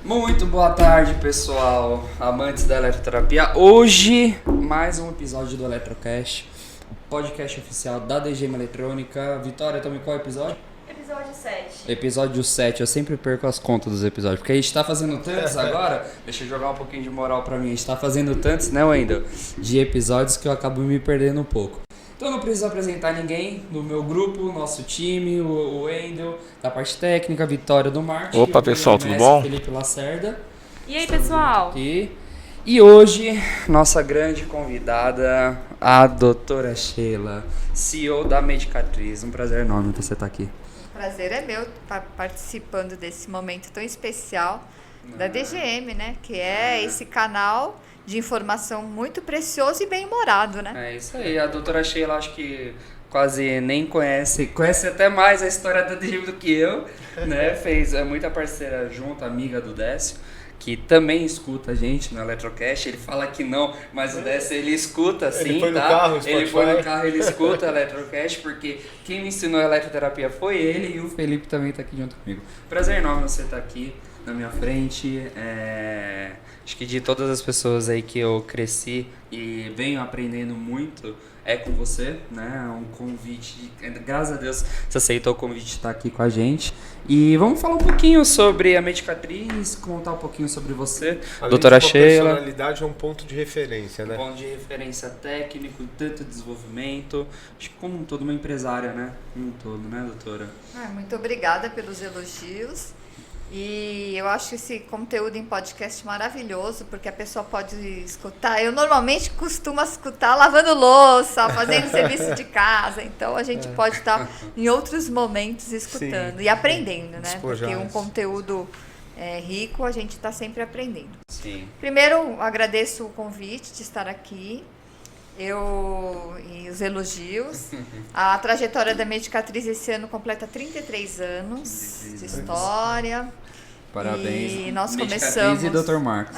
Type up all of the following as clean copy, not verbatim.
Muito boa tarde, pessoal, amantes da eletroterapia. Hoje, mais um episódio do Eletrocast, o podcast oficial da DGM Eletrônica. Vitória, também qual é o episódio? Episódio 7. Episódio 7, eu sempre perco as contas dos episódios, porque a gente tá fazendo tantos agora, deixa eu jogar um pouquinho de moral pra mim, a gente tá fazendo tantos, né, Wendel, de episódios que eu acabo me perdendo um pouco. Então eu não preciso apresentar ninguém no meu grupo, nosso time, o Wendel, da parte técnica, a Vitória do marketing. Opa, pessoal, tudo bom? Felipe Lacerda. E aí, pessoal? Aqui. E hoje, nossa grande convidada, a doutora Sheila, CEO da Medicatriz. Um prazer enorme você estar aqui. O prazer é meu estar participando desse momento tão especial da DGM, né? Que é esse canal de informação muito precioso e bem-humorado, né? É isso aí. A doutora Sheila, acho que quase nem conhece até mais a história da DGM do que eu, né? É muita parceira junto, amiga do Décio, que também escuta a gente no Eletrocast. Ele fala que não, mas o Décio ele escuta sim, ele foi tá? No carro, ele foi no carro, ele escuta o Eletrocast, porque quem me ensinou a eletroterapia foi ele e o Felipe também tá aqui junto comigo. Prazer enorme você estar aqui na minha frente. Acho que de todas as pessoas aí que eu cresci e venho aprendendo muito, é com você, né? Um convite, graças a Deus você aceitou o convite de estar aqui com a gente. E vamos falar um pouquinho sobre a Medicatriz, contar um pouquinho sobre você, Além doutora de uma Sheila. personalidade é um ponto de referência, né? Um ponto de referência técnico, tanto desenvolvimento, acho que como toda uma empresária, né? Como um todo, né, doutora? Muito obrigada pelos elogios. E eu acho esse conteúdo em podcast maravilhoso, porque a pessoa pode escutar. Eu normalmente costumo escutar lavando louça, fazendo serviço de casa. Então a gente pode estar em outros momentos escutando. Sim. E aprendendo, né? Despojar. Porque um conteúdo rico, a gente está sempre aprendendo. Sim. Primeiro, agradeço o convite de estar aqui. E os elogios. A trajetória da Medicatriz esse ano completa 33 anos de história. Parabéns. E nós Medicatriz começamos. E Dr. Marcos.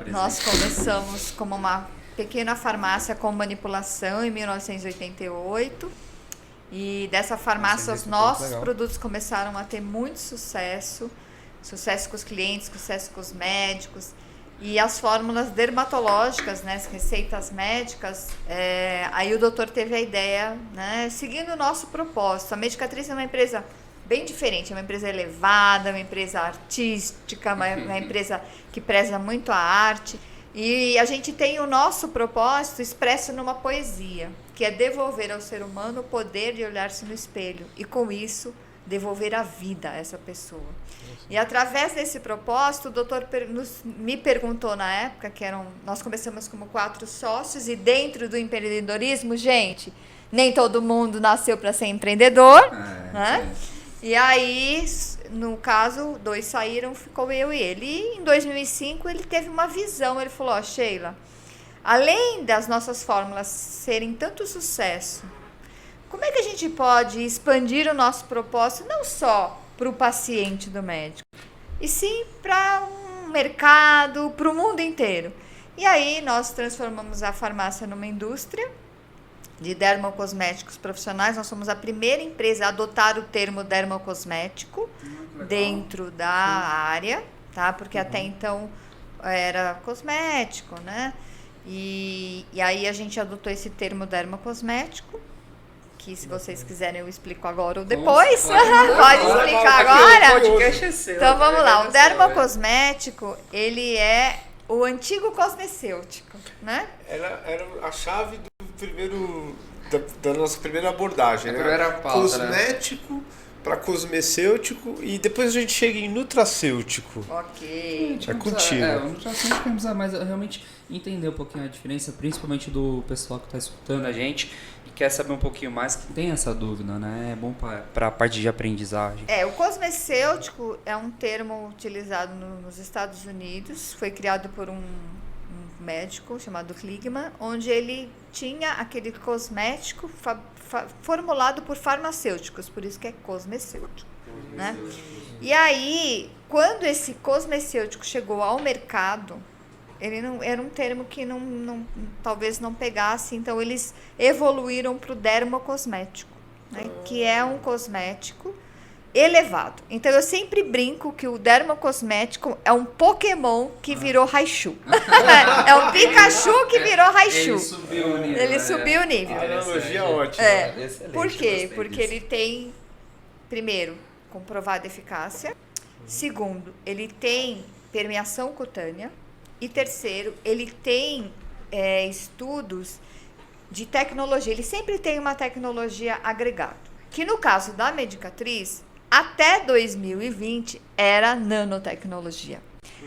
Nós começamos como uma pequena farmácia com manipulação em 1988. E dessa farmácia os nossos produtos começaram a ter muito sucesso. Sucesso com os clientes, sucesso com os médicos. E as fórmulas dermatológicas, né, as receitas médicas, aí o doutor teve a ideia, né, seguindo o nosso propósito. A Medicatriz é uma empresa bem diferente, é uma empresa elevada, uma empresa artística, uma empresa que preza muito a arte. E a gente tem o nosso propósito expresso numa poesia, que é devolver ao ser humano o poder de olhar-se no espelho. E com isso, devolver a vida a essa pessoa. E através desse propósito, o doutor me perguntou na época, nós começamos como 4 sócios, e dentro do empreendedorismo, gente, nem todo mundo nasceu para ser empreendedor, né? E aí, no caso, 2 saíram, ficou eu e ele. E em 2005 ele teve uma visão, ele falou, Sheila, além das nossas fórmulas serem tanto sucesso, como é que a gente pode expandir o nosso propósito não só para o paciente do médico, e sim para um mercado, para o mundo inteiro? E aí nós transformamos a farmácia numa indústria de dermocosméticos profissionais. Nós somos a primeira empresa a adotar o termo dermocosmético dentro da área, tá? Porque até então era cosmético, né? E aí a gente adotou esse termo dermocosmético, que se vocês quiserem eu explico agora ou depois. Pode explicar agora? O podcast é seu. Então vamos lá. O dermocosmético, ele é o antigo cosmecêutico, né? Era a chave da nossa primeira abordagem, né? Primeira pauta, cosmético para cosmecêutico, e depois a gente chega em nutracêutico. Ok. É contigo. O nutracêutico quer usar, mas realmente entender um pouquinho a diferença, principalmente do pessoal que está escutando a gente e quer saber um pouquinho mais, que tem essa dúvida, né? É bom para a parte de aprendizagem. O cosmecêutico é um termo utilizado nos Estados Unidos, foi criado por um médico chamado Kligman, onde ele tinha aquele cosmético formulado por farmacêuticos, por isso que é cosmecêutico, né? E aí, quando esse cosmecêutico chegou ao mercado, ele não era um termo que talvez não pegasse, então eles evoluíram para o dermocosmético, né? Que é um cosmético elevado. Então eu sempre brinco que o dermocosmético é um Pokémon que virou Raichu. É um Pikachu que virou Raichu. Ele subiu o nível. A analogia é ótima. Por quê? Porque ele tem, primeiro, comprovada eficácia. Segundo, ele tem permeação cutânea. E terceiro, ele tem estudos de tecnologia. Ele sempre tem uma tecnologia agregada. Que no caso da Medicatriz, até 2020 era nanotecnologia.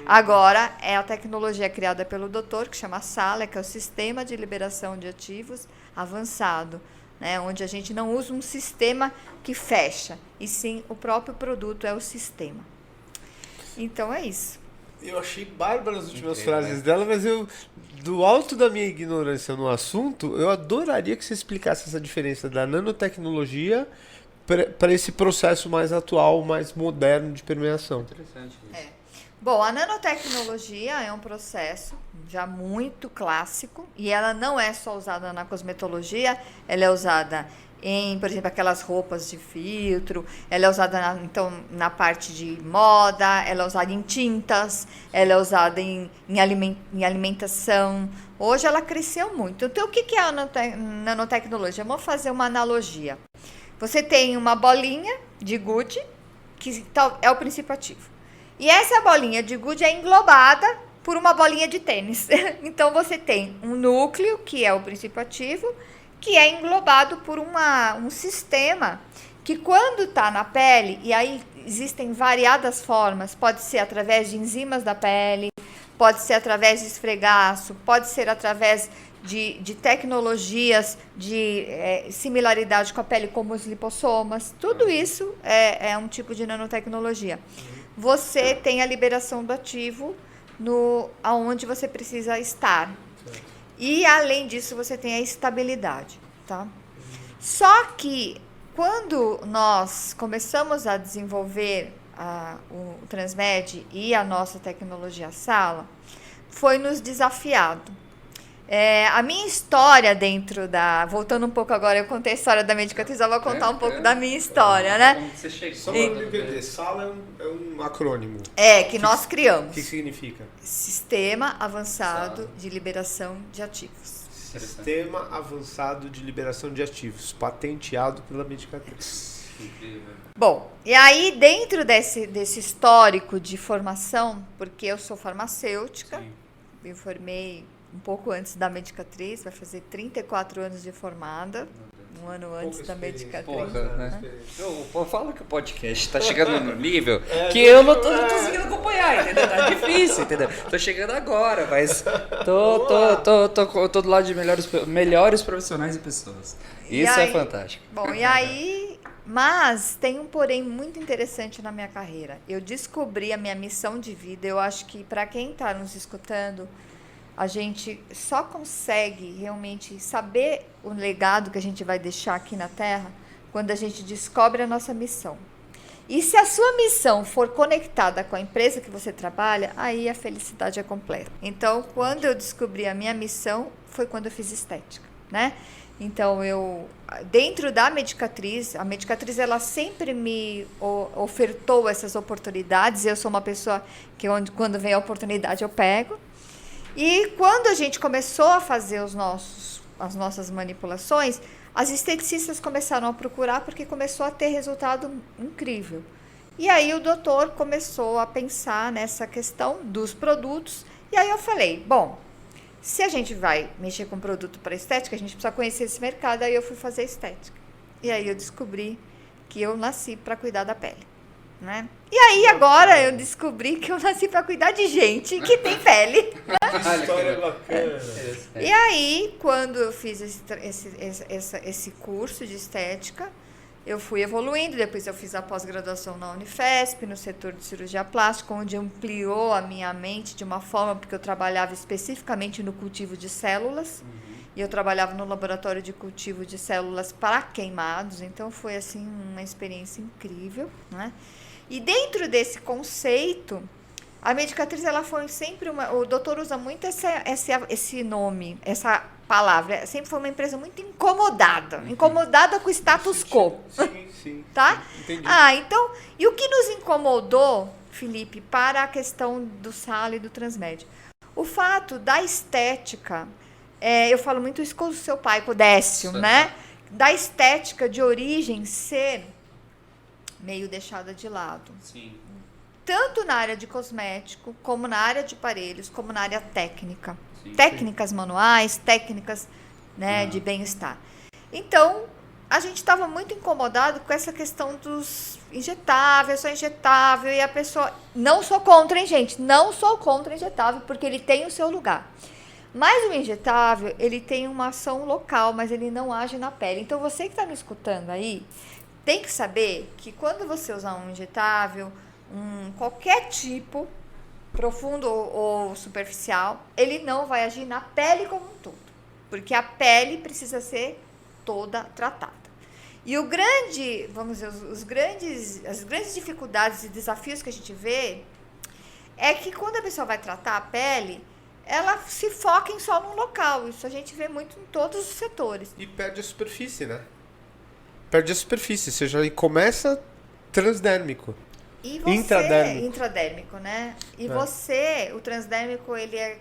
Agora é a tecnologia criada pelo doutor, que chama SALA, que é o Sistema de Liberação de Ativos Avançado, né, onde a gente não usa um sistema que fecha, e sim o próprio produto é o sistema. Então é isso. Eu achei bárbaras as últimas frases dela, mas do alto da minha ignorância no assunto, eu adoraria que você explicasse essa diferença da nanotecnologia para esse processo mais atual, mais moderno de permeação. Interessante isso. Bom, a nanotecnologia é um processo já muito clássico e ela não é só usada na cosmetologia, ela é usada em, por exemplo, aquelas roupas de filtro, ela é usada na parte de moda, ela é usada em tintas, ela é usada em alimentação. Hoje ela cresceu muito. Então, o que é a nanotecnologia? Vamos fazer uma analogia. Você tem uma bolinha de gude, que é o princípio ativo. E essa bolinha de gude é englobada por uma bolinha de tênis. Então, você tem um núcleo, que é o princípio ativo, que é englobado por um sistema que, quando está na pele, e aí existem variadas formas, pode ser através de enzimas da pele, pode ser através de esfregaço, pode ser através de tecnologias de similaridade com a pele, como os lipossomas. Tudo isso é um tipo de nanotecnologia. Você tem a liberação do ativo aonde você precisa estar. E, além disso, você tem a estabilidade, tá? Só que, quando nós começamos a desenvolver o Transmed e a nossa tecnologia SALA, foi nos desafiado. A minha história voltando um pouco agora, eu contei a história da Medicatriz, eu vou contar um pouco da minha história, né? Como você chegou? Só para me perder, SALA é um acrônimo. Que nós criamos. O que significa? Sistema Avançado de Liberação de Ativos. Sistema Avançado de Liberação de Ativos, patenteado pela Medicatriz. Bom, e aí dentro desse histórico de formação, porque eu sou farmacêutica, me formei um pouco antes da Medicatriz, vai fazer 34 anos de formada, um ano antes da Medicatriz. Fala que o podcast tá chegando no nível que eu não tô conseguindo acompanhar, entendeu? Tá difícil, entendeu? Tô chegando agora, mas tô do lado de melhores profissionais e pessoas. Isso é fantástico. Bom, e aí... Mas tem um porém muito interessante na minha carreira. Eu descobri a minha missão de vida. Eu acho que para quem está nos escutando, a gente só consegue realmente saber o legado que a gente vai deixar aqui na Terra quando a gente descobre a nossa missão. E se a sua missão for conectada com a empresa que você trabalha, aí a felicidade é completa. Então, quando eu descobri a minha missão, foi quando eu fiz estética, né? Então, dentro da Medicatriz, a Medicatriz ela sempre me ofertou essas oportunidades. Eu sou uma pessoa que quando vem a oportunidade eu pego. E quando a gente começou a fazer as nossas manipulações, as esteticistas começaram a procurar porque começou a ter resultado incrível. E aí o doutor começou a pensar nessa questão dos produtos. E aí eu falei, bom, se a gente vai mexer com produto para estética, a gente precisa conhecer esse mercado. Aí eu fui fazer estética. E aí eu descobri que eu nasci para cuidar da pele, né? E aí agora eu descobri que eu nasci para cuidar de gente que tem pele. Que história bacana. E aí, quando eu fiz esse curso de estética, eu fui evoluindo. Depois eu fiz a pós-graduação na Unifesp, no setor de cirurgia plástica, onde ampliou a minha mente de uma forma, porque eu trabalhava especificamente no cultivo de células. E eu trabalhava no laboratório de cultivo de células para queimados. Então, foi assim uma experiência incrível, né? E dentro desse conceito, a Medicatriz ela foi sempre o doutor usa muito esse nome, essa palavra, sempre foi uma empresa muito incomodada. Incomodada com o status quo. Sim. Tá? Entendi. Então, e o que nos incomodou, Felipe, para a questão do Sala e do Transmed? O fato da estética, eu falo muito isso com o seu pai, com o Décio, né? Da estética de origem ser meio deixada de lado. Sim. Tanto na área de cosmético, como na área de aparelhos, como na área técnica. Sim. Técnicas manuais, técnicas, né, de bem-estar. Então, a gente estava muito incomodado com essa questão dos injetáveis, só injetável, e a pessoa... Não sou contra, hein, gente? Não sou contra injetável, porque ele tem o seu lugar. Mas o injetável, ele tem uma ação local, mas ele não age na pele. Então, você que está me escutando aí, tem que saber que quando você usar um injetável, qualquer tipo, profundo ou superficial, ele não vai agir na pele como um todo. Porque a pele precisa ser toda tratada. E o grande, vamos dizer, as grandes dificuldades e desafios que a gente vê é que quando a pessoa vai tratar a pele, ela se foca em só num local. Isso a gente vê muito em todos os setores. E perde a superfície, né? Perde a superfície, ou seja, e começa transdérmico. E você, intradérmico, né? E você, o transdérmico, ele é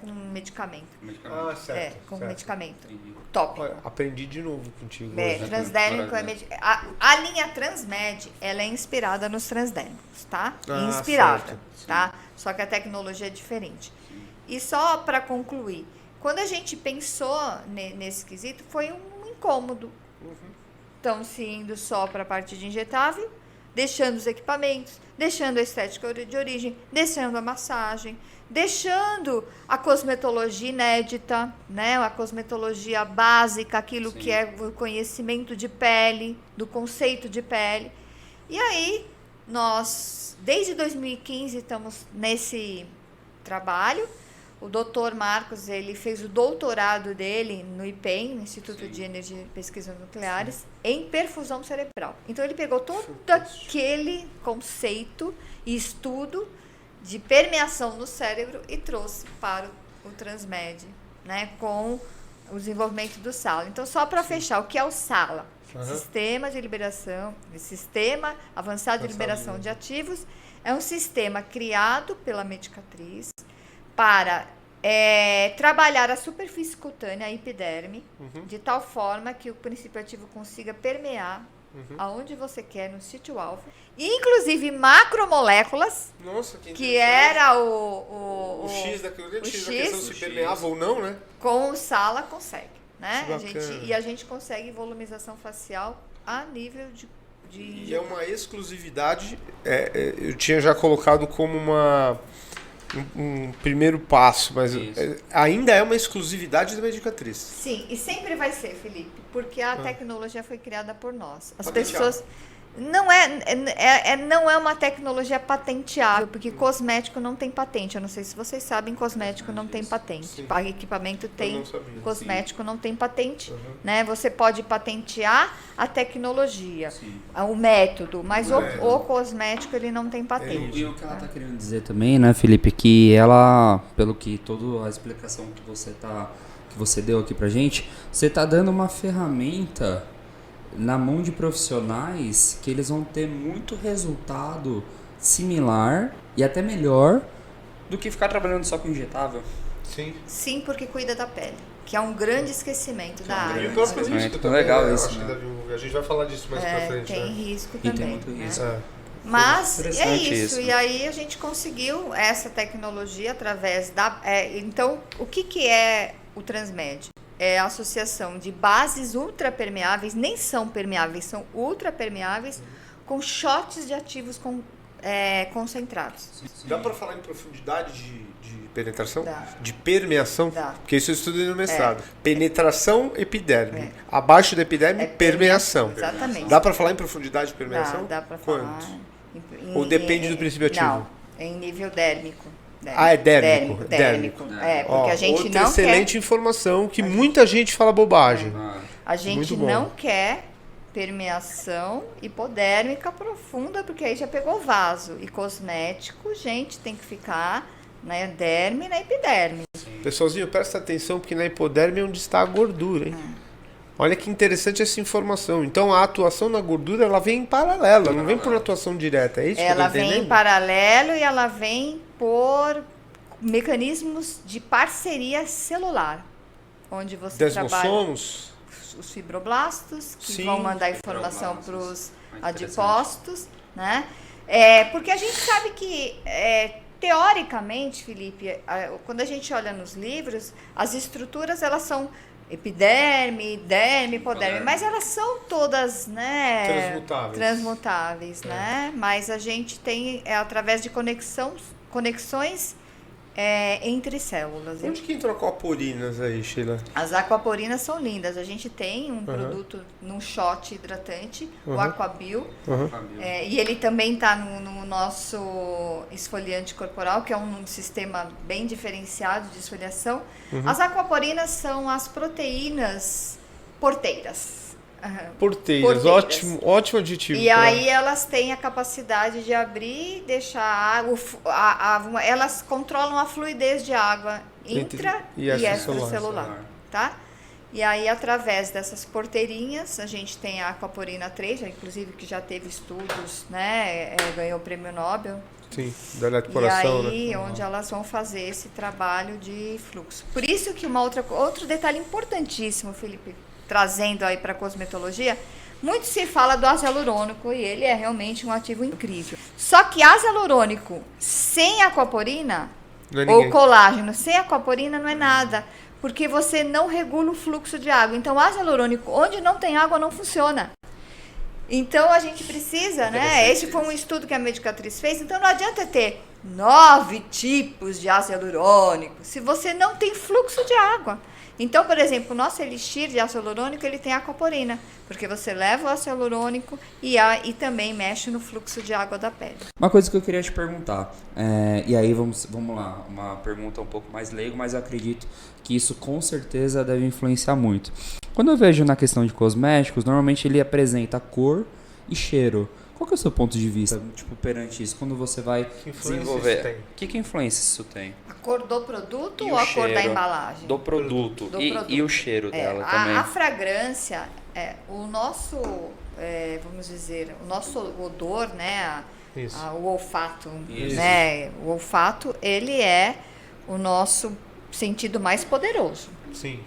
com medicamento. Ah, certo. Com certo. medicamento. Tópico. Olha, aprendi de novo contigo. Hoje. Transdérmico é a linha Transmed, ela é inspirada nos transdérmicos, tá? Inspirada, certo. tá? Só que a tecnologia é diferente. E só para concluir, quando a gente pensou nesse quesito, foi um incômodo. Então, se indo só para a parte de injetável, deixando os equipamentos, deixando a estética de origem, deixando a massagem, deixando a cosmetologia inédita, né? A cosmetologia básica, aquilo que é o conhecimento de pele, do conceito de pele. E aí, nós, desde 2015, estamos nesse trabalho. O doutor Marcos, ele fez o doutorado dele no IPEM, Instituto de Energia e Pesquisas Nucleares, em perfusão cerebral. Então, ele pegou todo aquele conceito e estudo de permeação no cérebro e trouxe para o Transmed, né, com o desenvolvimento do SALA. Então, só para fechar, o que é o SALA? Sistema de liberação, Sistema Avançado de Liberação de Ativos, é um sistema criado pela Medicatriz para trabalhar a superfície cutânea, a epiderme, de tal forma que o princípio ativo consiga permear aonde você quer, no sítio-alvo. Inclusive macromoléculas, Nossa, que era o X daquilo, a X, questão se permeava ou não, né? com o SALA consegue, né? Bacana. A gente consegue volumização facial a nível de E é uma exclusividade, eu tinha já colocado como um primeiro passo, mas ainda é uma exclusividade da Medicatriz. Sim, e sempre vai ser, Felipe, porque a tecnologia foi criada por nós. As Pode pessoas... Não é uma tecnologia patenteável, porque cosmético não tem patente. Eu não sei se vocês sabem, cosmético não tem patente. Sim. Equipamento tem, não sabia. cosmético não tem patente. Né? Você pode patentear a tecnologia, o método, mas o cosmético ele não tem patente. E o que ela está querendo dizer também, né, Felipe, que ela, pelo que toda a explicação que você deu aqui pra gente, você está dando uma ferramenta na mão de profissionais que eles vão ter muito resultado similar e até melhor do que ficar trabalhando só com injetável. Sim. Sim, porque cuida da pele, que é um grande esquecimento da área. E o próprio risco também. Legal isso, acho né? que a gente vai falar disso mais pra frente. Tem né? risco E também. tem muito né? risco. Mas é Interessante isso. isso. E aí a gente conseguiu essa tecnologia através da... então, o que é o Transmed? É a associação de bases ultrapermeáveis, nem são permeáveis, são ultrapermeáveis, com shots de ativos concentrados. Dá pra falar em profundidade de penetração? Dá. De permeação? Dá. Porque isso eu estudei no mestrado. Penetração, epiderme. Abaixo da epiderme, permeação. Exatamente. Dá pra falar em profundidade de permeação? Dá pra falar. Quanto? Ou depende do princípio ativo? Não, em nível dérmico. Ah, é dérmico. Dérmico. Porque a gente outra não excelente quer... informação que muita gente fala bobagem. A gente Muito bom. não quer permeação hipodérmica profunda, porque aí já pegou vaso. E cosmético, gente, tem que ficar na derme e na epiderme. Pessoalzinho, presta atenção porque na hipoderme é onde está a gordura, hein? Olha que interessante essa informação. Então a atuação na gordura ela vem em paralelo, ela não vem por atuação direta, é isso que eu tô Ela vem entendendo? em paralelo e ela vem por mecanismos de parceria celular, onde você trabalha Desmossomos? os fibroblastos, que Sim. vão mandar informação para Fibroblastos. os Muito adipócitos, né? Porque a gente sabe que, teoricamente, Felipe, quando a gente olha nos livros, as estruturas elas são epiderme, derme, hipoderme, mas elas são todas, né, transmutáveis, né? Mas a gente tem através de conexões entre células. Onde que entrou aquaporinas aí, Sheila? As aquaporinas são lindas. A gente tem um produto num shot hidratante, o Aquabil. E ele também está no nosso esfoliante corporal, que é um sistema bem diferenciado de esfoliação. As aquaporinas são as proteínas porteiras. Porteiras, ótimo aditivo. E aí elas têm a capacidade de abrir e deixar a água, elas controlam a fluidez de água intra e extracelular, tá? E aí através dessas porteirinhas, a gente tem a Aquaporina 3, inclusive que já teve estudos, né, ganhou o prêmio Nobel. Sim, da eletropolação, e aí, né? onde elas vão fazer esse trabalho de fluxo. Por isso que outro detalhe importantíssimo, Felipe, trazendo aí para a cosmetologia, muito se fala do ácido hialurônico e ele é realmente um ativo incrível. Só que ácido hialurônico sem aquaporina ou colágeno sem aquaporina não é nada, porque você não regula o fluxo de água. Então, ácido hialurônico onde não tem água não funciona. Então, a gente precisa, né? Esse foi um estudo que a Medicatriz fez. Então, não adianta ter 9 tipos de ácido hialurônico se você não tem fluxo de água. Então, por exemplo, o nosso elixir de ácido hialurônico, ele tem aquaporina, porque você leva o ácido hialurônico e também mexe no fluxo de água da pele. Uma coisa que eu queria te perguntar, e aí vamos lá, uma pergunta um pouco mais leigo, mas eu acredito que isso com certeza deve influenciar muito. Quando eu vejo na questão de cosméticos, normalmente ele apresenta cor e cheiro. Qual que é o seu ponto de vista, tipo, perante isso? Quando você vai desenvolver, que influência isso tem? A cor do produto ou a cor da embalagem? Do produto. E o cheiro dela também. A fragrância, o nosso, vamos dizer, o nosso odor, né? O olfato, né? O olfato, ele é o nosso sentido mais poderoso. Sim.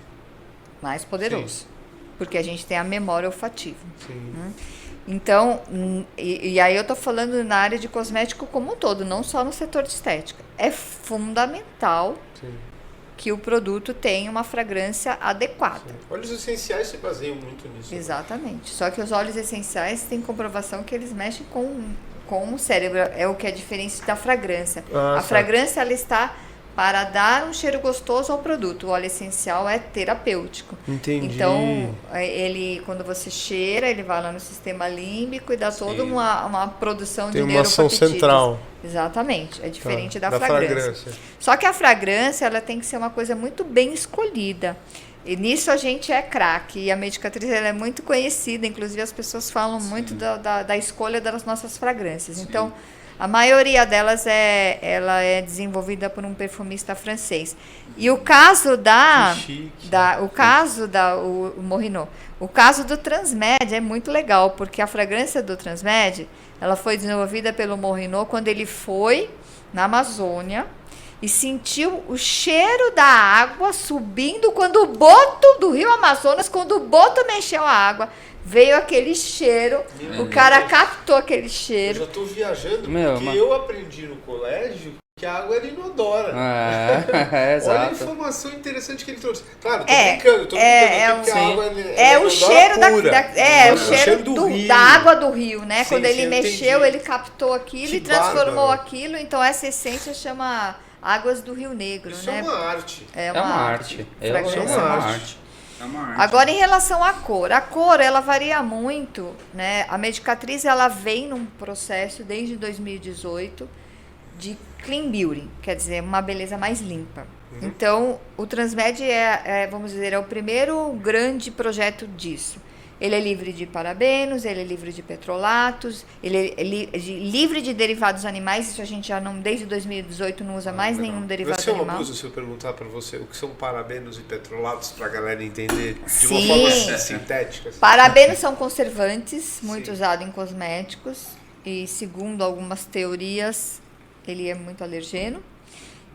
Mais poderoso. Sim. Porque a gente tem a memória olfativa. Sim. Então, e aí eu tô falando na área de cosmético como um todo, não só no setor de estética. É fundamental que o produto tenha uma fragrância adequada. Sim. Óleos essenciais se baseiam muito nisso. Exatamente. Só que os óleos essenciais têm comprovação que eles mexem com o cérebro. É o que é diferente da fragrância. A fragrância, ela está para dar um cheiro gostoso ao produto. O óleo essencial é terapêutico. Entendi. Então, ele, quando você cheira, ele vai lá no sistema límbico e dá toda uma produção de neuropeptídeos. Tem uma ação central. Exatamente. É diferente da fragrância. Só que a fragrância, ela tem que ser uma coisa muito bem escolhida. E nisso a gente é craque. E a Medicatriz, ela é muito conhecida. Inclusive, as pessoas falam muito da escolha das nossas fragrâncias. Sim. Então, a maioria delas ela é desenvolvida por um perfumista francês. E o caso o Morinot, o caso do Transmed é muito legal, porque a fragrância do Transmed, ela foi desenvolvida pelo Morinot quando ele foi na Amazônia e sentiu o cheiro da água subindo quando o boto do Rio Amazonas, quando o boto mexeu a água, veio aquele cheiro, o cara captou aquele cheiro. Eu já tô viajando, porque eu aprendi no colégio que a água era inodora. Exato. Olha a informação interessante que ele trouxe. Claro, tô brincando, porque a água é o cheiro o cheiro da água do rio, né? Quando ele mexeu, ele captou aquilo e transformou aquilo, então essa essência chama Águas do Rio Negro, Isso né? É uma arte. É uma arte. Agora, em relação à cor, a cor, ela varia muito, né? A Medicatriz, ela vem num processo desde 2018 de clean beauty, quer dizer, uma beleza mais limpa. Então, o Transmed vamos dizer, é o primeiro grande projeto disso. Ele é livre de parabenos, ele é livre de petrolatos, ele é livre de derivados animais. Isso a gente já não, desde 2018 não usa mais nenhum derivado Vai ser um animal. abuso se eu perguntar para você o que são parabenos e petrolatos para a galera entender de uma Sim. forma sintética. Parabenos são conservantes, muito Sim. usado em cosméticos. E segundo algumas teorias, ele é muito alergeno.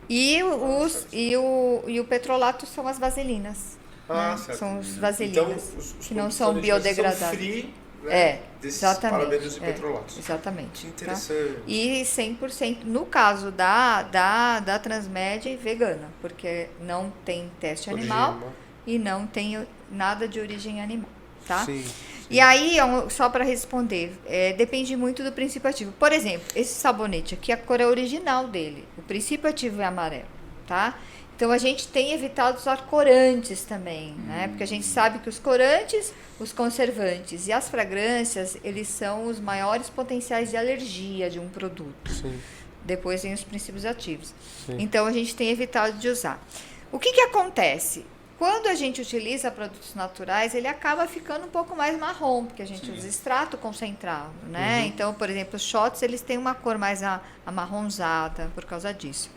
E o petrolato são as vaselinas. Né? Certo. São os vaselinas, Então, os que não produtos são alimentícios biodegradáveis. são free, né, desses exatamente. parabenos e petrolatos. Exatamente. Que interessante. Tá? E 100%, no caso da Transmed, vegana, porque não tem teste animal e não tem nada de origem animal. Tá? Sim. E aí, só para responder, depende muito do princípio ativo. Por exemplo, esse sabonete aqui, a cor é original dele. O princípio ativo é amarelo, tá? Então, a gente tem evitado usar corantes também, né? Porque a gente sabe que os corantes, os conservantes e as fragrâncias, eles são os maiores potenciais de alergia de um produto. Sim. Depois vem os princípios ativos. Sim. Então, a gente tem evitado de usar. O que acontece? Quando a gente utiliza produtos naturais, ele acaba ficando um pouco mais marrom, porque a gente usa extrato concentrado, né? Então, por exemplo, os shots, eles têm uma cor mais amarronzada por causa disso.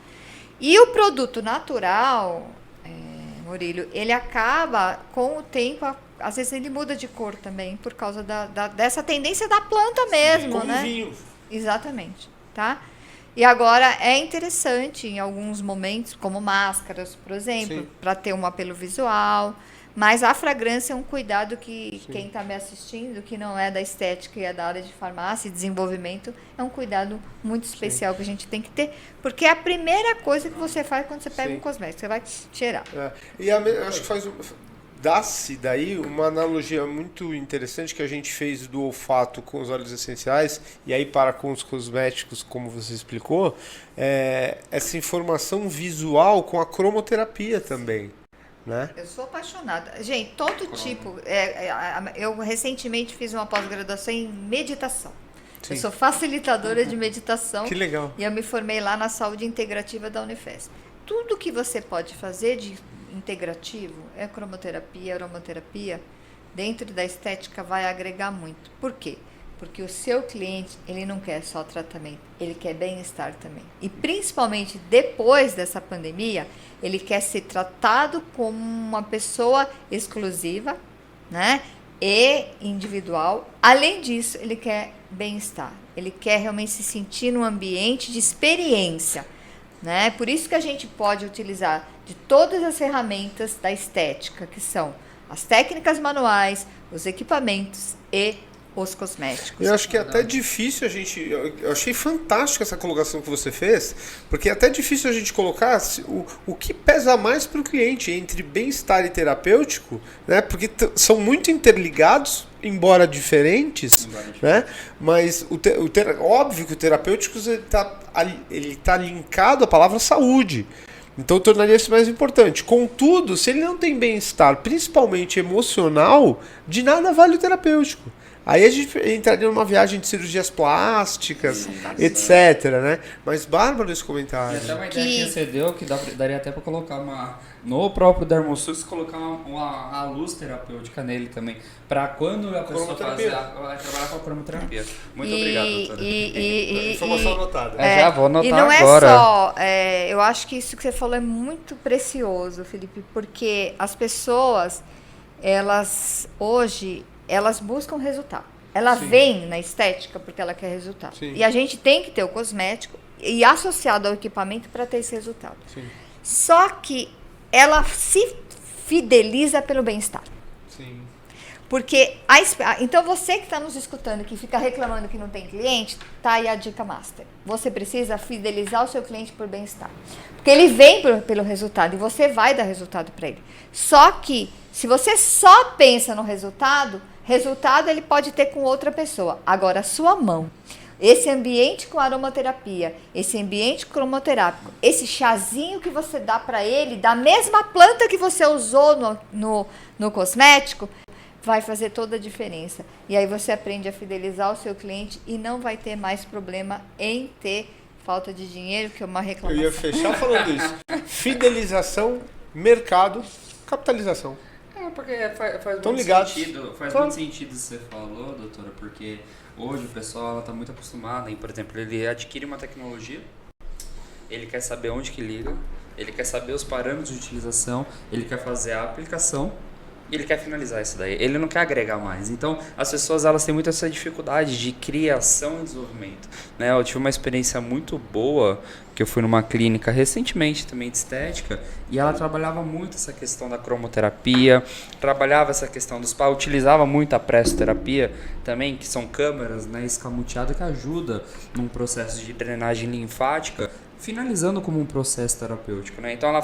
E o produto natural, Murilo, ele acaba, com o tempo, às vezes ele muda de cor também, por causa dessa tendência da planta mesmo, como né? vinho. Exatamente, tá? E agora é interessante em alguns momentos, como máscaras, por exemplo, para ter um apelo visual. Mas a fragrância é um cuidado que quem está me assistindo, que não é da estética e é da área de farmácia e desenvolvimento, é um cuidado muito especial que a gente tem que ter, porque é a primeira coisa que você faz quando você pega um cosmético, você vai cheirar. E acho que dá-se daí uma analogia muito interessante que a gente fez do olfato com os óleos essenciais e aí para com os cosméticos, como você explicou, essa informação visual com a cromoterapia também. Né? Eu sou apaixonada. Gente, todo tipo. Eu recentemente fiz uma pós-graduação em meditação. Sim. Eu sou facilitadora de meditação. Que legal. E eu me formei lá na saúde integrativa da Unifesp. Tudo que você pode fazer de integrativo, cromoterapia, aromaterapia, dentro da estética vai agregar muito. Por quê? Porque o seu cliente, ele não quer só tratamento, ele quer bem-estar também. E principalmente depois dessa pandemia, ele quer ser tratado como uma pessoa exclusiva, né? E individual. Além disso, ele quer bem-estar. Ele quer realmente se sentir num ambiente de experiência, né? Por isso que a gente pode utilizar de todas as ferramentas da estética, que são as técnicas manuais, os equipamentos e os cosméticos. Eu acho que é até difícil a gente... Eu achei fantástico essa colocação que você fez, porque é até difícil a gente colocar o que pesa mais para o cliente entre bem-estar e terapêutico, né? Porque são muito interligados, embora diferentes, né? Mas óbvio que o terapêutico ele tá linkado à palavra saúde. Então tornaria isso mais importante. Contudo, se ele não tem bem-estar, principalmente emocional, de nada vale o terapêutico. Aí a gente entraria numa viagem de cirurgias plásticas, etc, né? Mas bárbaro esse comentário. E até uma ideia que você deu, que daria até para colocar no próprio Dermosus, colocar uma luz terapêutica nele também. Para quando a pessoa trabalhar com a cromoterapia. Muito obrigado, doutora. Informação anotada. Já vou anotar agora. E não é só... eu acho que isso que você falou é muito precioso, Felipe, porque as pessoas, elas buscam resultado. Ela vem na estética porque ela quer resultado. Sim. E a gente tem que ter o cosmético e associado ao equipamento para ter esse resultado. Sim. Só que ela se fideliza pelo bem-estar. Sim. Porque então você que está nos escutando, que fica reclamando que não tem cliente, tá aí a dica master. Você precisa fidelizar o seu cliente por bem-estar. Porque ele vem pelo resultado e você vai dar resultado para ele. Só que se você só pensa no resultado ele pode ter com outra pessoa. Agora, a sua mão, esse ambiente com aromaterapia, esse ambiente cromoterápico, esse chazinho que você dá para ele, da mesma planta que você usou no cosmético, vai fazer toda a diferença. E aí você aprende a fidelizar o seu cliente e não vai ter mais problema em ter falta de dinheiro, que é uma reclamação. Eu ia fechar falando isso. Fidelização, mercado, capitalização. Não, porque faz Tão muito ligados. sentido. Faz Claro. muito sentido o que você falou, doutora, porque hoje o pessoal está muito acostumado em, por exemplo, ele adquire uma tecnologia, ele quer saber onde que liga, ele quer saber os parâmetros de utilização, ele quer fazer a aplicação e ele quer finalizar isso daí. Ele não quer agregar mais. Então, as pessoas elas têm muito essa dificuldade de criação e desenvolvimento, né? Eu tive uma experiência muito boa, que eu fui numa clínica recentemente também de estética, e ela trabalhava muito essa questão da cromoterapia, trabalhava essa questão dos pais, utilizava muito a pressoterapia também, que são câmeras, né, escamoteadas que ajuda num processo de drenagem linfática, finalizando como um processo terapêutico, né? Então ela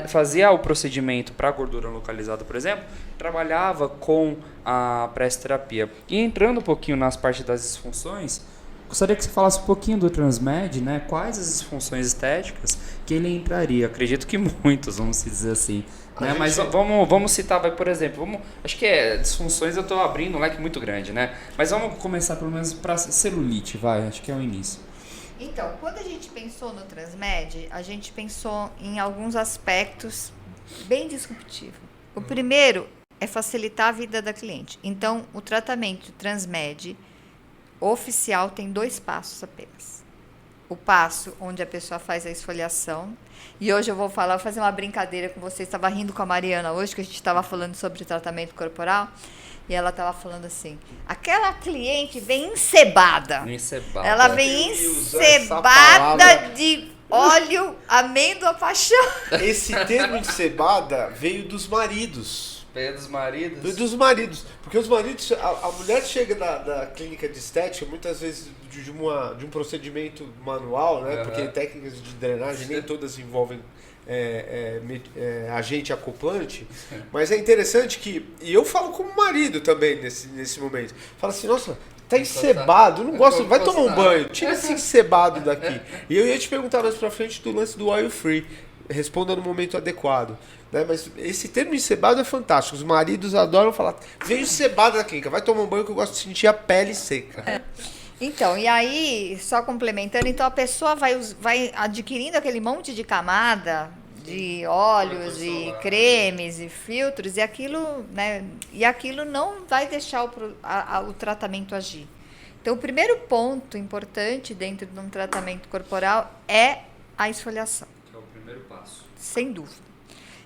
fazia o procedimento para gordura localizada, por exemplo, trabalhava com a pressoterapia. E entrando um pouquinho nas partes das disfunções, gostaria que você falasse um pouquinho do Transmed, né? Quais as disfunções estéticas que ele entraria? Acredito que muitos, vamos dizer assim. Né? Mas vamos citar, por exemplo, acho que disfunções eu estou abrindo um leque muito grande, né? Mas vamos começar pelo menos para celulite, acho que é o início. Então, quando a gente pensou no Transmed, a gente pensou em alguns aspectos bem disruptivos. O primeiro é facilitar a vida da cliente. Então, o tratamento Transmed oficial tem 2 passos apenas. O passo onde a pessoa faz a esfoliação. E hoje eu vou fazer uma brincadeira com vocês. Estava rindo com a Mariana hoje, que a gente estava falando sobre tratamento corporal. E ela estava falando assim, aquela cliente vem encebada. Ela vem encebada de óleo, amêndoa, paixão. Esse termo encebada veio dos maridos. Veio dos maridos? Veio dos maridos. Porque os maridos, a mulher chega da clínica de estética, muitas vezes de um procedimento manual, né? Porque técnicas de drenagem nem todas envolvem agente acoplante, mas é interessante que, e eu falo como marido também nesse momento, fala assim, nossa, tá encebado, eu não gosto, vai tomar um banho, tira esse encebado daqui. E eu ia te perguntar mais pra frente do lance do oil free, responda no momento adequado, né? Mas esse termo encebado é fantástico, os maridos adoram falar, veio encebado da clínica, vai tomar um banho que eu gosto de sentir a pele seca. Então, e aí, só complementando, então a pessoa vai adquirindo aquele monte de camada de óleos e cremes e filtros, e aquilo, né, não vai deixar o tratamento agir. Então, o primeiro ponto importante dentro de um tratamento corporal é a esfoliação. Que é o primeiro passo. Sem dúvida.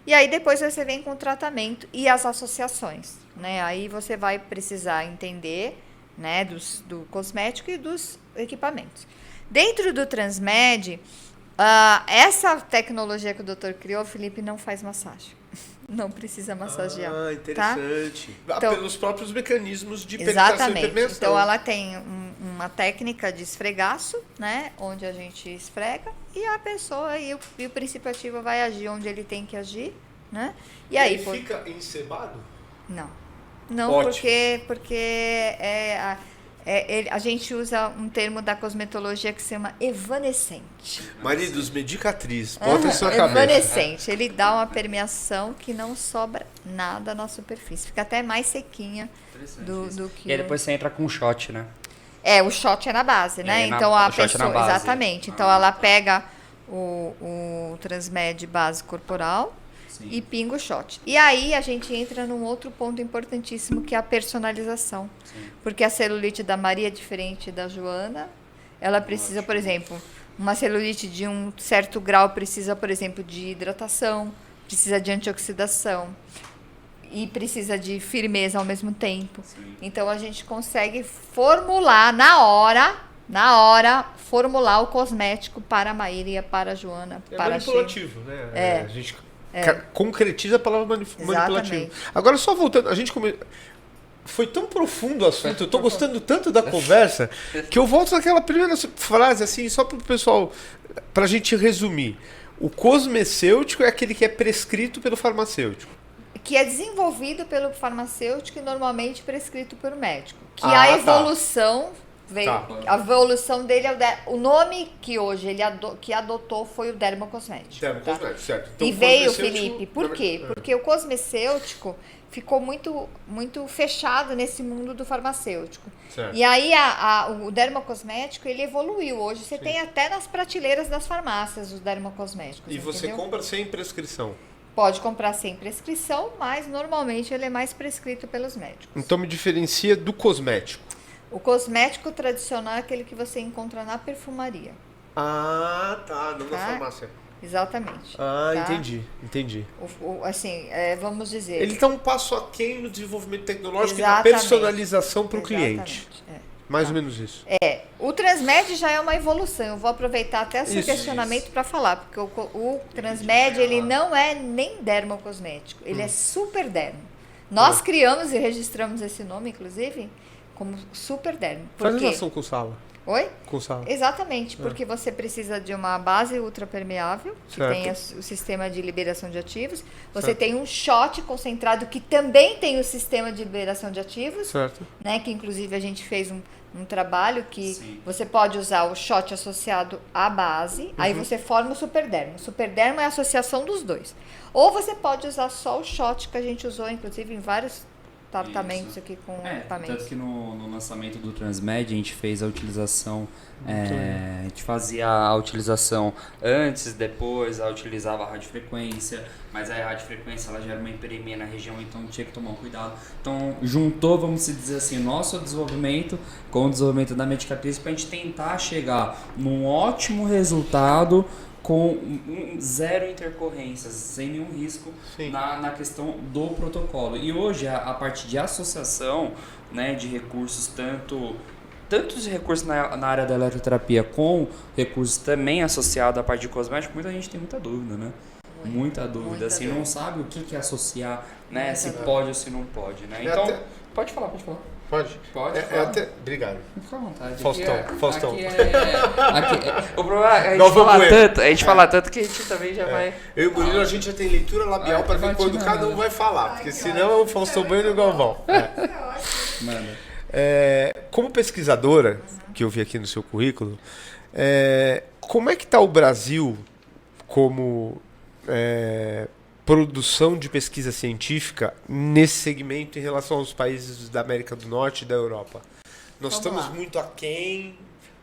E aí depois você vem com o tratamento e as associações, né? Aí você vai precisar entender, né, do cosmético e dos equipamentos. Dentro do Transmed, essa tecnologia que o doutor criou, Felipe, não faz massagem. Não precisa massagear. Ah, interessante. Tá? Então, pelos próprios mecanismos de penetração exatamente. e permeação. Então, ela tem uma técnica de esfregaço, né? Onde a gente esfrega e a pessoa e o princípio ativo vai agir onde ele tem que agir, né? E aí, ele fica encebado? Não, ótimo. porque a gente usa um termo da cosmetologia que se chama evanescente. Maridos, medicatriz, bota isso na cabeça. Evanescente. Ele dá uma permeação que não sobra nada na superfície. Fica até mais sequinha do que... E aí depois você entra com um shot, né? O shot é na base, né? Então a pessoa... Exatamente. Então ela pega o Transmed base corporal, sim, e pinga o shot. E aí a gente entra num outro ponto importantíssimo, que é a personalização. Sim. Porque a celulite da Maria é diferente da Joana. Ela precisa, por exemplo, uma celulite de um certo grau precisa, por exemplo, de hidratação, precisa de antioxidação e precisa de firmeza ao mesmo tempo. Sim. Então a gente consegue formular na hora, formular o cosmético para a Maíra, para a Joana, para a manipulativo, né? A gente concretiza a palavra manipulativo. Agora, só voltando, foi tão profundo o assunto, eu tô gostando tanto da conversa, que eu volto naquela primeira frase, assim, só pro pessoal, pra gente resumir. O cosmecêutico é aquele que é prescrito pelo farmacêutico. Que é desenvolvido pelo farmacêutico e normalmente prescrito por médico. Que a evolução... A evolução dele o nome que hoje ele adotou foi o dermocosmético. Dermocosmético, certo. Então, e veio, Felipe, por quê? Porque o cosmecêutico ficou muito, muito fechado nesse mundo do farmacêutico. Certo. E aí o dermocosmético ele evoluiu. Hoje você tem até nas prateleiras das farmácias os dermocosméticos. E você compra sem prescrição? Pode comprar sem prescrição, mas normalmente ele é mais prescrito pelos médicos. Então me diferencia do cosmético. O cosmético tradicional é aquele que você encontra na perfumaria. Ah, tá. Não na farmácia. Exatamente. Ah, tá? entendi. Assim, vamos dizer... Ele está um passo aquém no desenvolvimento tecnológico Exatamente. e na personalização para o cliente. Mais ou menos isso. O Transmed já é uma evolução. Eu vou aproveitar até o seu questionamento para falar, porque o Transmed ele não é nem dermocosmético, ele é super dermo. Nós criamos e registramos esse nome, inclusive, como super dermo. Faz relação com sala. Oi? Com sala. Exatamente, porque você precisa de uma base ultrapermeável, que tem o sistema de liberação de ativos. Você tem um shot concentrado, que também tem o sistema de liberação de ativos. Certo. Né, que inclusive a gente fez um trabalho que você pode usar o shot associado à base, aí você forma o superdermo. O superdermo é a associação dos dois. Ou você pode usar só o shot, que a gente usou, inclusive, em vários tratamentos aqui com equipamentos. Tanto que no lançamento do Transmed a gente fez a utilização, a gente fazia a utilização antes, depois, utilizava a radiofrequência, mas a radiofrequência ela gera uma hiperemia na região, então tinha que tomar um cuidado. Então juntou, vamos dizer assim, nosso desenvolvimento com o desenvolvimento da Medicatriz para a gente tentar chegar num ótimo resultado com zero intercorrências, sem nenhum risco na questão do protocolo. E hoje, a partir de associação, né, de recursos, tanto de recursos na área da eletroterapia com recursos também associados à parte de cosmético, muita gente tem muita dúvida, né? Muita dúvida, assim, não sabe o que é associar, né? Se pode ou se não pode, né? Então, pode falar. Pode? Pode. Obrigado. Fica à vontade. Faustão. O problema é a gente fala tanto que a gente também já vai... Eu e o Murilo, a gente já tem leitura labial para ver quando cada um vai falar, porque senão é o Faustão Bueno e o Galvão. Manda. Como pesquisadora, que eu vi aqui no seu currículo, como é que está o Brasil como produção de pesquisa científica nesse segmento em relação aos países da América do Norte e da Europa? Nós estamos muito aquém,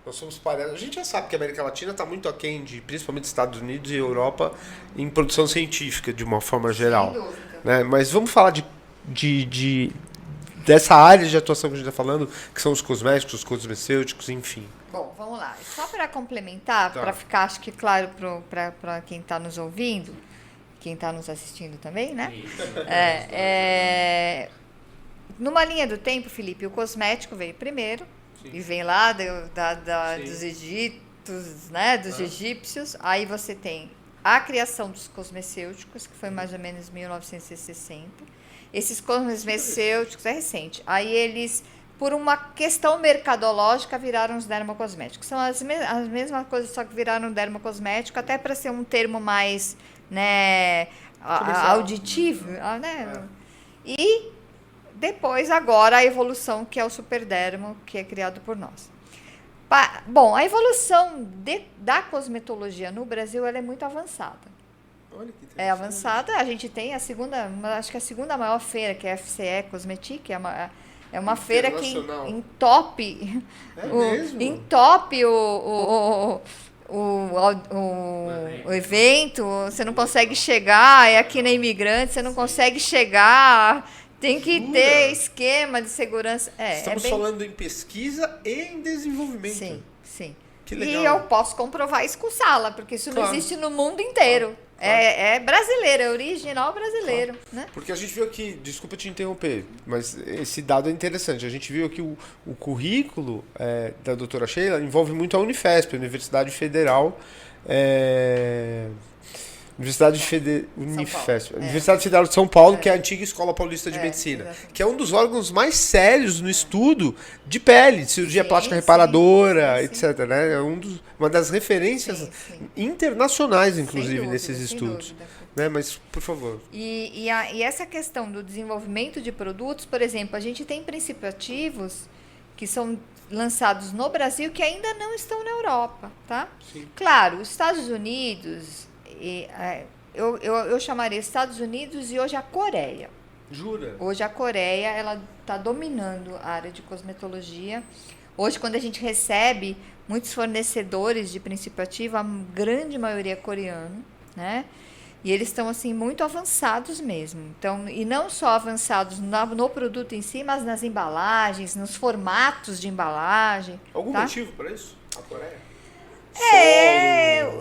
nós somos parados. A gente já sabe que a América Latina está muito aquém de, principalmente, Estados Unidos e Europa, em produção científica, de uma forma geral. Sem dúvida. Né? Mas vamos falar dessa área de atuação que a gente está falando, que são os cosméticos, os cosmecêuticos, enfim. Bom, vamos lá. Só para complementar, para ficar, acho que claro para quem está nos ouvindo, quem está nos assistindo também, né? Numa linha do tempo, Felipe, o cosmético veio primeiro, e vem lá dos egípcios, né? Dos egípcios. Aí você tem a criação dos cosmecêuticos, que foi mais ou menos 1960. Esses cosmecêuticos é recente. Aí eles, por uma questão mercadológica, viraram os dermocosméticos. São as mesmas coisas, só que viraram dermocosmético, até para ser um termo mais, né, auditivo. Né? E depois, agora, a evolução, que é o superdermo, que é criado por nós. Bom, a evolução da cosmetologia no Brasil ela é muito avançada. É avançada. A gente tem acho que a segunda maior feira, que é a FCE Cosmetic, é uma feira que entope o evento. Você não consegue chegar, é aqui na Imigrante, você não consegue chegar. Tem que ter esquema de segurança. Estamos falando em pesquisa e em desenvolvimento. Sim. Que legal. E eu posso comprovar isso com sala, porque isso não existe no mundo inteiro. É brasileiro, é original brasileiro. Né? Porque a gente viu aqui, desculpa te interromper, mas esse dado é interessante. A gente viu aqui o currículo da doutora Sheila envolve muito a Unifesp, a Universidade Federal. Universidade Federal de São Paulo, que é a antiga Escola Paulista de Medicina, que é um dos órgãos mais sérios no estudo de pele, de cirurgia plástica reparadora, etc. Né? É uma das referências internacionais, inclusive, nesses estudos. Né? Mas, por favor. E essa questão do desenvolvimento de produtos, por exemplo, a gente tem princípios ativos que são lançados no Brasil que ainda não estão na Europa. Tá? Claro, os Estados Unidos... eu chamaria Estados Unidos e hoje a Coreia. Jura? Hoje a Coreia ela está dominando a área de cosmetologia. Hoje, quando a gente recebe muitos fornecedores de princípio ativo, a grande maioria é coreano, né? E eles estão assim muito avançados mesmo. Então, e não só avançados no produto em si, mas nas embalagens, nos formatos de embalagem. Algum tá? motivo para isso? A Coreia?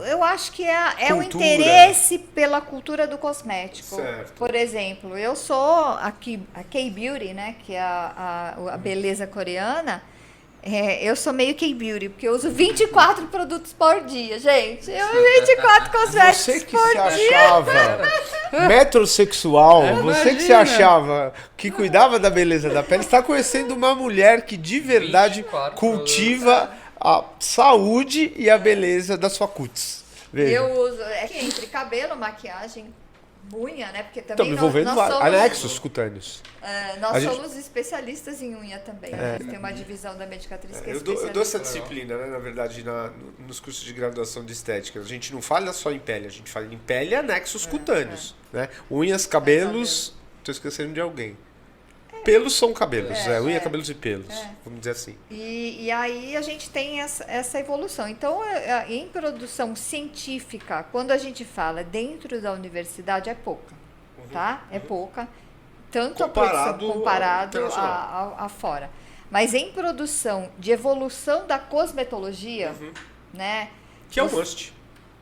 Eu acho que é o Cultura. interesse pela cultura do cosmético. Certo. Por exemplo, eu sou a K-Beauty, né, que é a beleza coreana. Eu sou meio K-Beauty, porque eu uso 24 produtos por dia, gente. Eu uso 24 cosméticos Você que por se dia. achava metrosexual, você que se Imagina. achava que cuidava da beleza da pele, está conhecendo uma mulher que de verdade 24 cultiva a saúde e a beleza da sua cutis. Veja. Eu uso, que entre cabelo, maquiagem, unha, né? Porque também Estamos envolvendo nós vários somos, anexos cutâneos. nós A gente- somos especialistas em unha também. Tem uma divisão da Medicatriz que é Eu dou essa especialista. disciplina, né, na verdade, nos cursos de graduação de estética. A gente não fala só em pele, a gente fala em pele e anexos cutâneos. Né? Unhas, cabelos, estou esquecendo de alguém. Pelos são cabelos, unha, cabelos e pelos, vamos dizer assim. E aí a gente tem essa evolução. Então, em produção científica, quando a gente fala dentro da universidade, é pouca, tá? É pouca. Tanto Comparado a produção comparado ao internacional. a fora. Mas em produção de evolução da cosmetologia, né? Que é um must.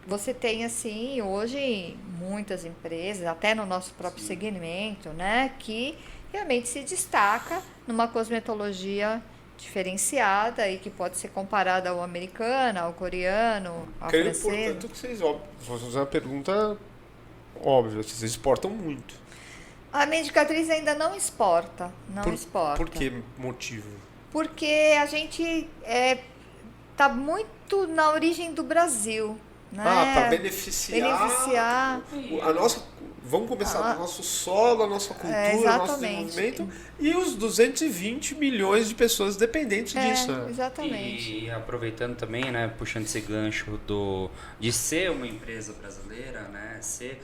Você tem, assim, hoje muitas empresas, até no nosso próprio segmento, né? Que realmente se destaca numa cosmetologia diferenciada e que pode ser comparada ao americano, ao coreano, ao Que é francês. importante que vocês, vou fazer uma pergunta óbvia, vocês exportam muito. A Medicatriz ainda não exporta, exporta. Por que motivo? Porque a gente tá muito na origem do Brasil, né? Para beneficiar a nossa. Vamos começar do nosso solo, a nossa cultura, nosso desenvolvimento e os 220 milhões de pessoas dependentes disso. Exatamente. E aproveitando também, né, puxando esse gancho de ser uma empresa brasileira, né, ser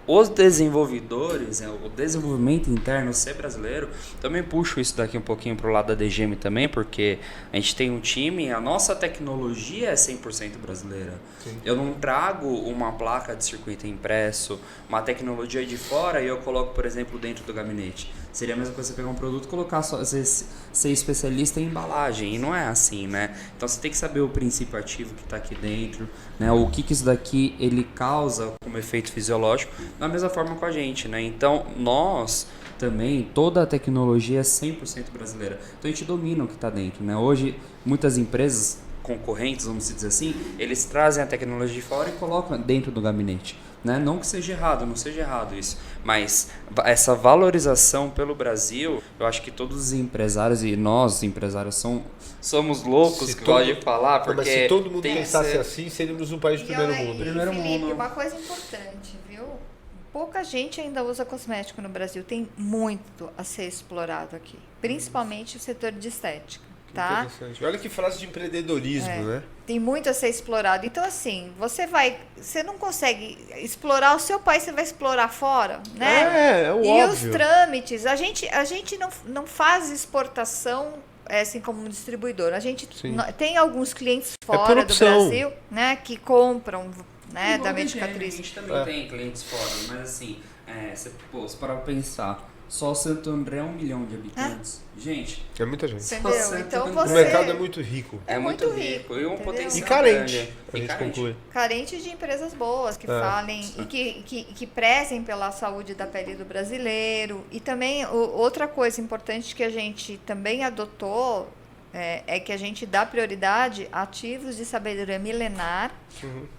os desenvolvedores, o desenvolvimento interno ser brasileiro, também puxo isso daqui um pouquinho pro lado da DGM também, porque a gente tem um time, a nossa tecnologia é 100% brasileira. Sim. Eu não trago uma placa de circuito impresso, uma tecnologia de fora e eu coloco, por exemplo, dentro do gabinete. Seria a mesma coisa você pegar um produto e colocar ser especialista em embalagem, e não é assim, né? Então você tem que saber o princípio ativo que está aqui dentro, né? O que isso daqui ele causa como efeito fisiológico, da mesma forma com a gente, né? Então nós também, toda a tecnologia é 100% brasileira. Então a gente domina o que está dentro, né? Hoje muitas empresas concorrentes, vamos dizer assim, eles trazem a tecnologia de fora e colocam dentro do gabinete. Né? Não que seja errado, não seja errado isso, mas essa valorização pelo Brasil, eu acho que todos os empresários e nós empresários somos loucos que pode falar, porque mas se todo mundo pensasse assim, seríamos um país de primeiro mundo. Felipe, uma coisa importante, viu? Pouca gente ainda usa cosmético no Brasil, tem muito a ser explorado aqui, principalmente o setor de estética. Tá? Olha que frase de empreendedorismo, né? Tem muito a ser explorado. Então, assim, você não consegue explorar o seu país, você vai explorar fora, né? É e óbvio. os trâmites, a gente não faz exportação assim como um distribuidor. A gente tem alguns clientes fora do Brasil, né, que compram, né, da Medicatriz. A gente também tem clientes fora, mas assim, você para pensar. Só Santo André é 1 milhão de habitantes. Gente, é muita gente. Entendeu? Então O mercado é muito rico. É muito rico. E um potencial e carente. grande. A gente conclui. Carente de empresas boas que falem e que prezem pela saúde da pele do brasileiro. E também outra coisa importante que a gente também adotou é que a gente dá prioridade a ativos de sabedoria milenar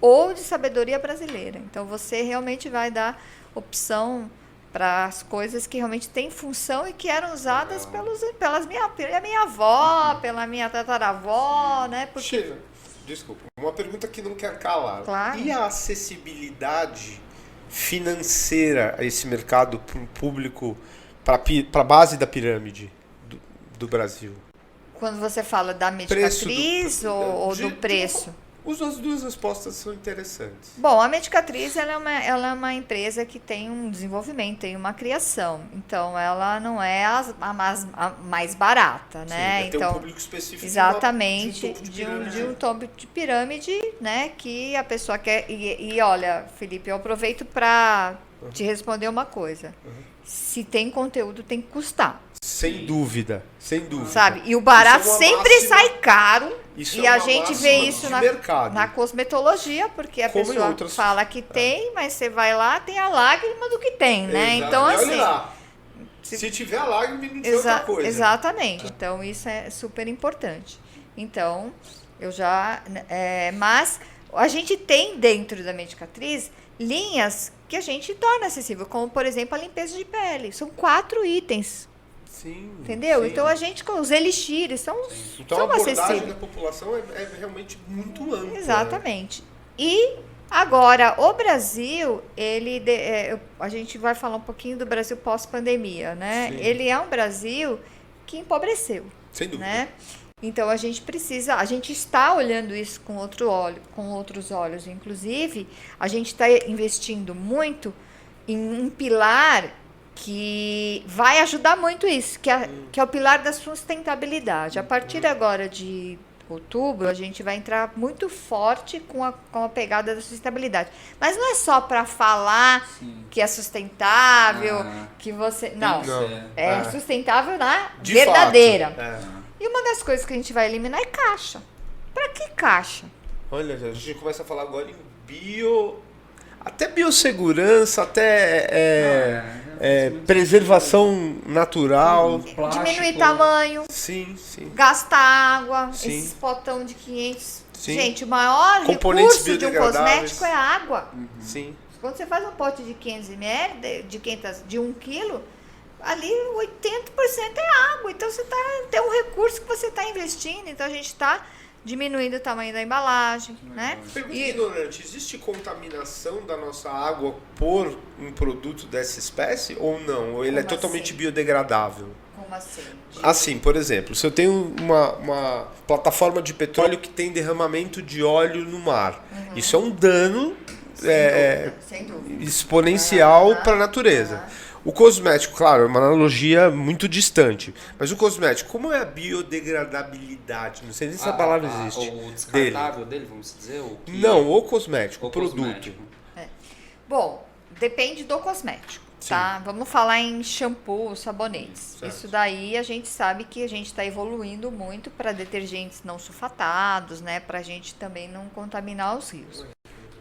ou de sabedoria brasileira. Então você realmente vai dar opção para as coisas que realmente têm função e que eram usadas pela minha avó, pela minha tataravó, né? Porque... Desculpa, uma pergunta que não quer calar. Claro. E a acessibilidade financeira a esse mercado para o público, para a base da pirâmide do Brasil? Quando você fala da Medicatriz ou do preço? As duas respostas são interessantes. Bom, a Medicatriz ela é uma empresa que tem um desenvolvimento, tem uma criação. Então, ela não é a mais barata, né? Sim, então, tem um público específico exatamente, de um topo de pirâmide, né? Que a pessoa quer... E olha, Felipe, eu aproveito para te responder uma coisa. Se tem conteúdo, tem que custar. Sem dúvida, sem dúvida. Sabe? E o barato Isso é uma sempre máxima- sai caro. Isso E é a uma gente máxima vê isso de mercado. na cosmetologia, porque a Como em pessoa outras- fala que tem, mas você vai lá, tem a lágrima do que tem, né? Exato. Então, Olha assim... lá, se tiver a lágrima, não tem outra coisa. Exatamente. Então, isso é super importante. Então, mas a gente tem dentro da Medicatriz linhas que a gente torna acessível, como, por exemplo, a limpeza de pele. São 4 itens. Sim. Entendeu? Sim. Então os elixires são Então a abordagem da população é realmente muito ampla. Exatamente. E agora, o Brasil, a gente vai falar um pouquinho do Brasil pós-pandemia, né? Sim. Ele é um Brasil que empobreceu. Sem dúvida. Né? Então a gente está olhando isso com outros olhos. Inclusive, a gente está investindo muito em um pilar que vai ajudar muito isso, que é o pilar da sustentabilidade. A partir agora de outubro, a gente vai entrar muito forte com a pegada da sustentabilidade. Mas não é só para falar que é sustentável, que você... Não, é sustentável na De verdadeira. fato. E uma das coisas que a gente vai eliminar é caixa. Para que caixa? Olha, a gente começa a falar agora em até biossegurança, até preservação natural. Diminuir tamanho, Sim. gastar água, Sim. esses potão de 500. Sim. Gente, o maior Componentes recurso de um biodegradáveis. cosmético é a água. Sim. Quando você faz um pote de 500 ml, de 1 quilo, ali 80% é água. Então você tem um recurso que você está investindo. Então a gente está diminuindo o tamanho da embalagem, né? Pergunta ignorante, existe contaminação da nossa água por um produto dessa espécie ou não? Ou ele é Como totalmente assim? biodegradável? Como assim? Assim, por exemplo, se eu tenho uma plataforma de petróleo que tem derramamento de óleo no mar, isso é um dano Sem dúvida. exponencial para a natureza. O cosmético, claro, é uma analogia muito distante. Mas o cosmético, como é a biodegradabilidade? Não sei nem se essa palavra existe. O descartável dele, vamos dizer? Não, o cosmético, O o produto. cosmético. Bom, depende do cosmético, tá? Vamos falar em shampoo, sabonetes. Certo. Isso daí a gente sabe que a gente está evoluindo muito para detergentes não sulfatados, né? Para a gente também não contaminar os rios,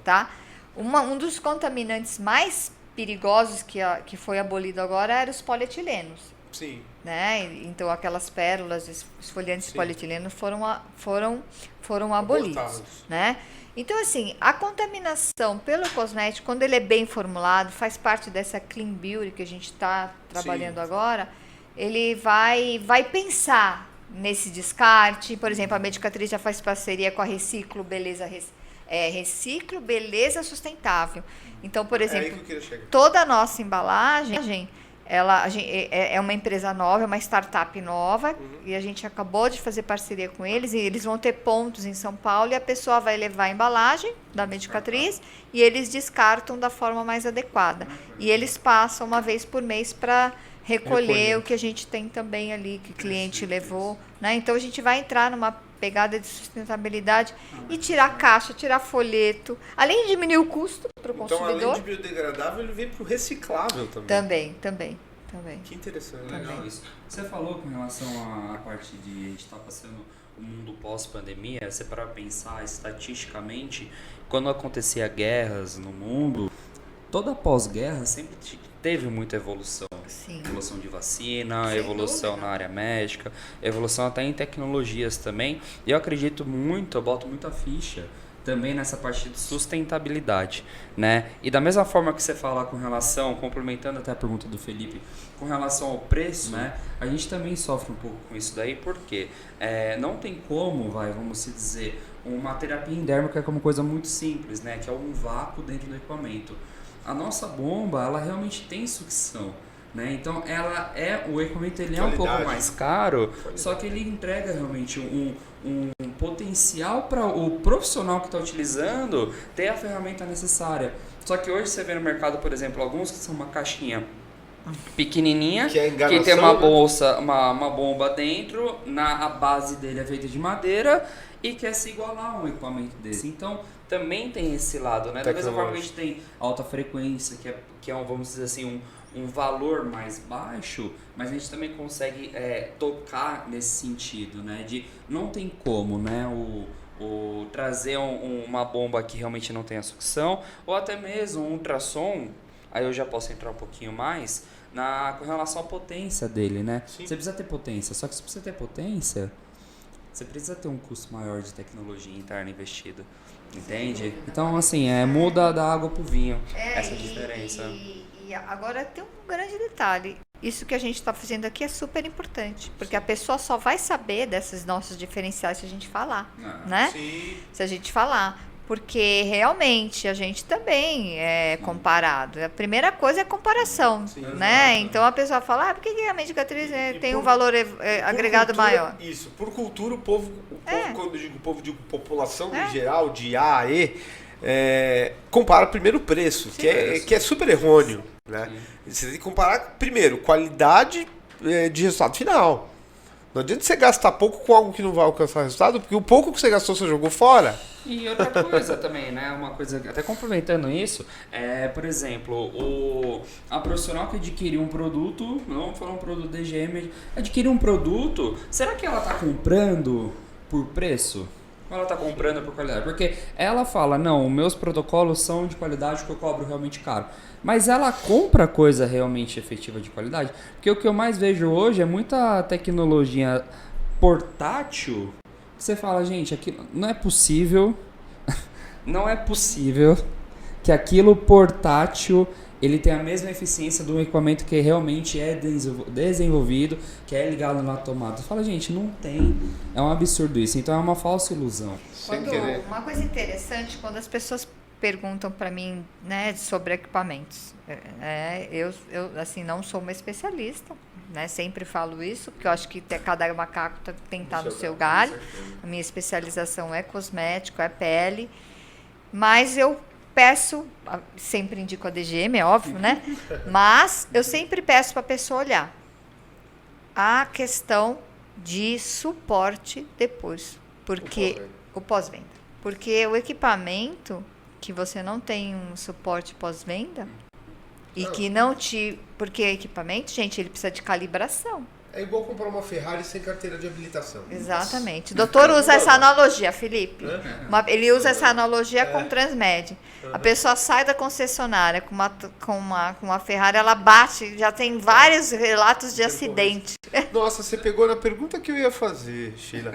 tá? Um dos contaminantes mais perigosos que foi abolido agora eram os polietilenos, Sim. né? Então aquelas pérolas esfoliantes de polietileno foram abolidos, Abortados. né? Então assim, a contaminação pelo cosmético, quando ele é bem formulado, faz parte dessa clean beauty que a gente está trabalhando agora, ele vai pensar nesse descarte. Por exemplo, a Medicatriz já faz parceria com a Reciclo Beleza Sustentável. Então, por É aí exemplo, que eu queria chegar. toda a nossa embalagem, é uma empresa nova, é uma startup nova, e a gente acabou de fazer parceria com eles, e eles vão ter pontos em São Paulo, e a pessoa vai levar a embalagem da Medicatriz, e eles descartam da forma mais adequada. E eles passam uma vez por mês para recolher o que a gente tem também ali, que o cliente levou, né? Então, a gente vai entrar numa pegada de sustentabilidade e tirar caixa, tirar folheto, além de diminuir o custo para o Então, consumidor. além de biodegradável, ele vem para o reciclável também. Também. Que interessante. Legal isso. Você falou com relação à parte de a gente estar passando o mundo pós-pandemia, você para pensar estatisticamente, quando acontecia guerras no mundo, toda pós-guerra sempre teve muita evolução. Sim. Evolução de vacina, Sem evolução dúvida. na área médica, evolução até em tecnologias também. E eu acredito muito, eu boto muita ficha também nessa parte de sustentabilidade, né? E da mesma forma que você fala com relação, complementando até a pergunta do Felipe, com relação ao preço, né? A gente também sofre um pouco com isso daí, porque não tem como, vamos se dizer, uma terapia endérmica que é uma coisa muito simples, né? Que é um vácuo dentro do equipamento. A nossa bomba, ela realmente tem sucção, né? Então o equipamento ele é um pouco mais caro, só que ele entrega realmente um potencial para o profissional que está utilizando ter a ferramenta necessária. Só que hoje você vê no mercado, por exemplo, alguns que são uma caixinha pequenininha, que tem uma bolsa, uma bomba dentro, a base dele é feita de madeira e quer se igualar a um equipamento desse. Então, também tem esse lado, né? Da mesma forma que a gente tem alta frequência, que é vamos dizer assim, um valor mais baixo, mas a gente também consegue tocar nesse sentido, né? De não tem como, né? Trazer uma bomba que realmente não tenha sucção, ou até mesmo um ultrassom, aí eu já posso entrar um pouquinho mais, com relação à potência dele, né? Sim. Você precisa ter potência, só que se você ter potência, você precisa ter um custo maior de tecnologia interna investido, entende? Então, assim, muda da água pro vinho, essa diferença. E agora tem um grande detalhe. Isso que a gente está fazendo aqui é super importante, porque a pessoa só vai saber desses nossos diferenciais se a gente falar, né? Sim. Se a gente falar, porque realmente a gente também é comparado. A primeira coisa é a comparação, né? Então a pessoa fala, por que realmente a cicatriz tem um valor agregado maior? Isso, por cultura, o povo, quando eu digo povo, digo população em geral, de A a E, compara primeiro o preço, que é super errôneo, né? Você tem que comparar primeiro qualidade de resultado final. Não adianta você gastar pouco com algo que não vai alcançar resultado, porque o pouco que você gastou você jogou fora. E outra coisa também, né? Uma coisa, até complementando isso, por exemplo, a profissional que adquiriu um produto, não falando um produto DGM, adquiriu um produto, será que ela está comprando por preço? Ou ela está comprando por qualidade? Porque ela fala, não, meus protocolos são de qualidade que eu cobro realmente caro. Mas ela compra coisa realmente efetiva de qualidade? Porque o que eu mais vejo hoje é muita tecnologia portátil. Você fala, gente, aquilo não é possível, não é possível que aquilo portátil ele tenha a mesma eficiência de um equipamento que realmente é desenvolvido, que é ligado na tomada. Você fala, gente, não tem. É um absurdo isso. Então é uma falsa ilusão. Uma coisa interessante, quando as pessoas perguntam para mim, né, sobre equipamentos, eu assim, não sou uma especialista, né, sempre falo isso, porque eu acho que cada macaco tem que estar no seu galho. A minha especialização é cosmético, é pele, mas eu peço, sempre indico a DGM, é óbvio, né, mas eu sempre peço para a pessoa olhar a questão de suporte depois, porque o pós-venda, porque o equipamento que você não tem um suporte pós-venda e que não porque equipamento, gente, ele precisa de calibração. É igual comprar uma Ferrari sem carteira de habilitação. Exatamente. O doutor usa essa analogia, Felipe. Ele usa essa analogia com o Transmed. A pessoa sai da concessionária com uma Ferrari, ela bate, já tem vários relatos de acidente. Nossa, você pegou na pergunta que eu ia fazer, Sheila.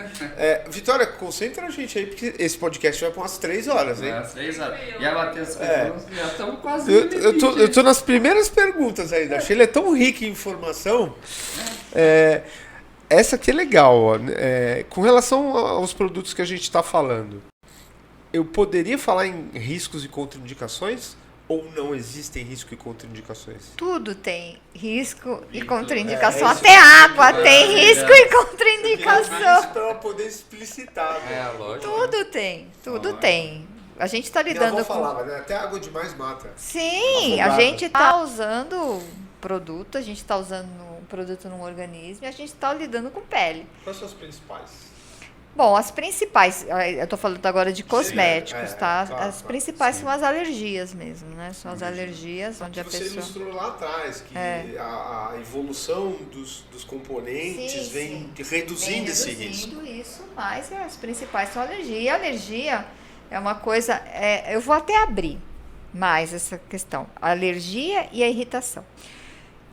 Vitória, concentra a gente aí, porque esse podcast vai para umas 3 horas, hein? 3 horas. E ela tem as perguntas, já estamos quase eu tô nas primeiras perguntas aí da Sheila, é tão rica em informação. Essa aqui é legal, ó. Com relação aos produtos que a gente está falando, eu poderia falar em riscos e contraindicações ou não existem risco e contraindicações? Tudo tem risco e contraindicação. Até água tem risco e contraindicação. Isso para poder explicitar. Lógico. Tudo tem. A gente está lidando com... falava, né? Até água demais mata. Sim, a gente está usando produto, a gente está usando um produto num organismo e a gente está lidando com pele. Quais são as principais? Bom, as principais, eu estou falando agora de cosméticos, tá? As principais são as alergias mesmo, né? São as alergias onde a pessoa... Você mostrou lá atrás, que a evolução dos componentes vem reduzindo esse risco. Isso, mas as principais são a alergia. E a alergia é uma coisa... eu vou até abrir mais essa questão. A alergia e a irritação.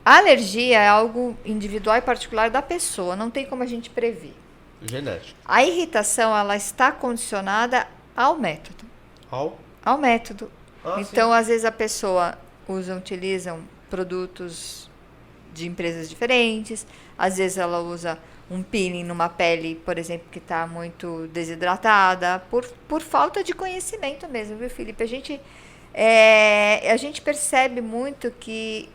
A alergia é algo individual e particular da pessoa, não tem como a gente prever. Genético. A irritação, ela está condicionada ao método. Ao método. Então, sim. Às vezes a pessoa utilizam produtos de empresas diferentes, às vezes ela usa um peeling numa pele, por exemplo, que está muito desidratada, por falta de conhecimento mesmo, viu, Felipe? A gente percebe muito que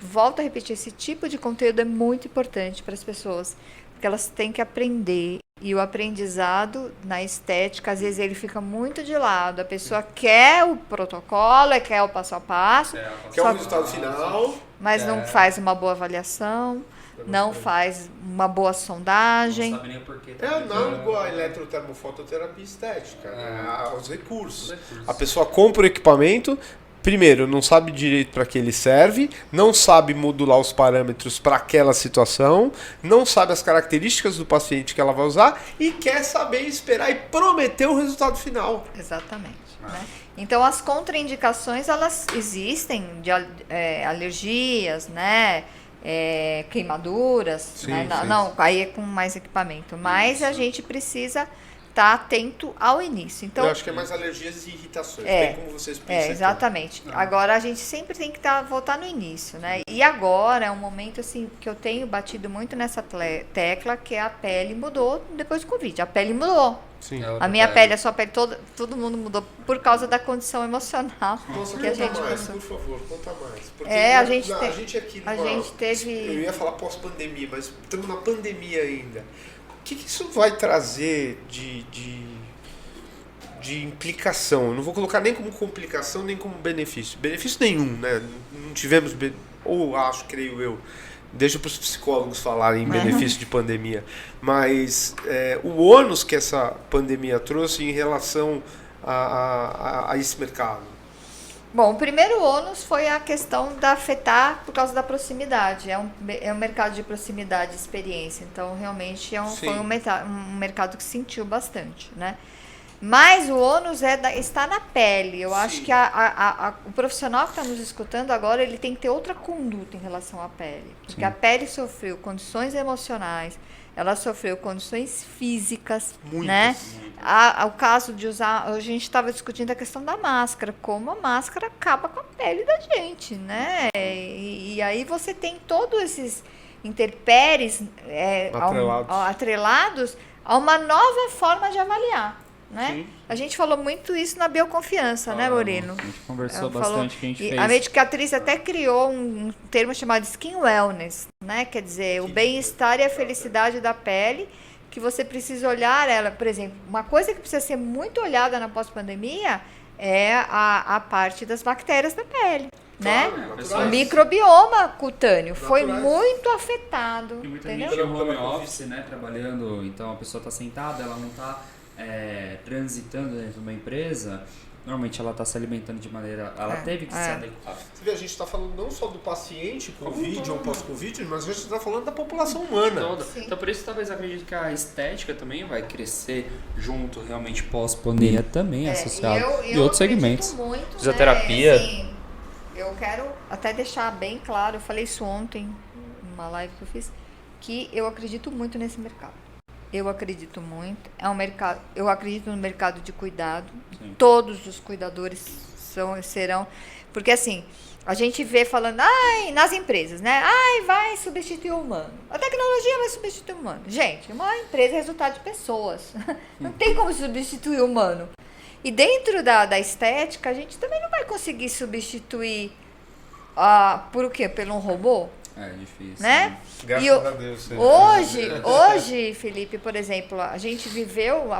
volto a repetir, esse tipo de conteúdo é muito importante para as pessoas, porque elas têm que aprender. E o aprendizado na estética, às vezes ele fica muito de lado. A pessoa quer o protocolo, quer o passo a passo, Quer o resultado final, mas não faz uma boa avaliação, não faz uma boa sondagem. Não sabe nem o porquê. é análogo à eletrotermofototerapia estética, né? Aos recursos. A pessoa compra o equipamento, primeiro, não sabe direito para que ele serve, não sabe modular os parâmetros para aquela situação, não sabe as características do paciente que ela vai usar e quer saber esperar e prometer o resultado final. Exatamente. Né? Então, as contraindicações, elas existem de alergias, né? Queimaduras. Sim, né? sim. Não, aí é com mais equipamento. Mas a gente precisa estar atento ao início. Então, Eu acho que é mais alergias e irritações, bem como vocês pensam. exatamente. Agora a gente sempre tem que voltar no início, né? E agora é um momento assim que eu tenho batido muito nessa tecla, que a pele mudou depois do Covid. A pele mudou. Sim. A minha pele, a sua pele, todo mundo mudou por causa da condição emocional Nossa, que a gente conta mais, passou. por favor, conta mais. Porque A gente aqui a gente teve. Eu ia falar pós-pandemia, mas estamos na pandemia ainda. O que isso vai trazer de implicação? Eu não vou colocar nem como complicação, nem como benefício. Benefício nenhum, né? Não tivemos, creio eu, deixa para os psicólogos falarem em benefício de pandemia, mas o ônus que essa pandemia trouxe em relação a esse mercado. Bom, o primeiro ônus foi a questão da afetar por causa da proximidade. É um mercado de proximidade e experiência. Então, realmente, foi um mercado que sentiu bastante, né? Mas o ônus está na pele. Eu acho que o profissional que está nos escutando agora, ele tem que ter outra conduta em relação à pele. Porque a pele sofreu condições emocionais, ela sofreu condições físicas, Muitas. né? O caso de usar, a gente estava discutindo a questão da máscara, como a máscara acaba com a pele da gente, né? E aí você tem todos esses intempéries atrelados a uma nova forma de avaliar, né? Sim. A gente falou muito isso na bioconfiança, né, Moreno? A gente conversou bastante, que a gente fez. A medicatriz até criou um termo chamado skin wellness, né? Quer dizer, o bem-estar e a felicidade da pele, que você precisa olhar ela. Por exemplo, uma coisa que precisa ser muito olhada na pós-pandemia é a parte das bactérias da pele, Claro, né? naturais. O microbioma cutâneo foi Naturais. muito afetado, E muita entendeu? gente em home office, né, trabalhando, então a pessoa está sentada, ela não está transitando dentro de uma empresa, normalmente ela está se alimentando de maneira, ela teve que se adequar. Você vê, a gente está falando não só do paciente Covid ou pós-Covid, mas a gente está falando da população humana. Toda. Então por isso talvez eu acredito que a estética também vai crescer junto realmente pós-pandemia também associado e outros segmentos. Muito, Fisioterapia. Né, assim, eu quero até deixar bem claro, eu falei isso ontem numa live que eu fiz, que eu acredito muito nesse mercado. Eu acredito muito. É um mercado. Eu acredito no mercado de cuidado. Sim. Todos os cuidadores serão. Porque assim, a gente vê falando, nas empresas, né? Vai substituir o humano. A tecnologia vai substituir o humano. Gente, uma empresa é resultado de pessoas. Não tem como substituir o humano. E dentro da estética, a gente também não vai conseguir substituir por o quê? Pelo um robô? É difícil. Né? Graças E a Deus. hoje, Felipe, por exemplo, a gente viveu,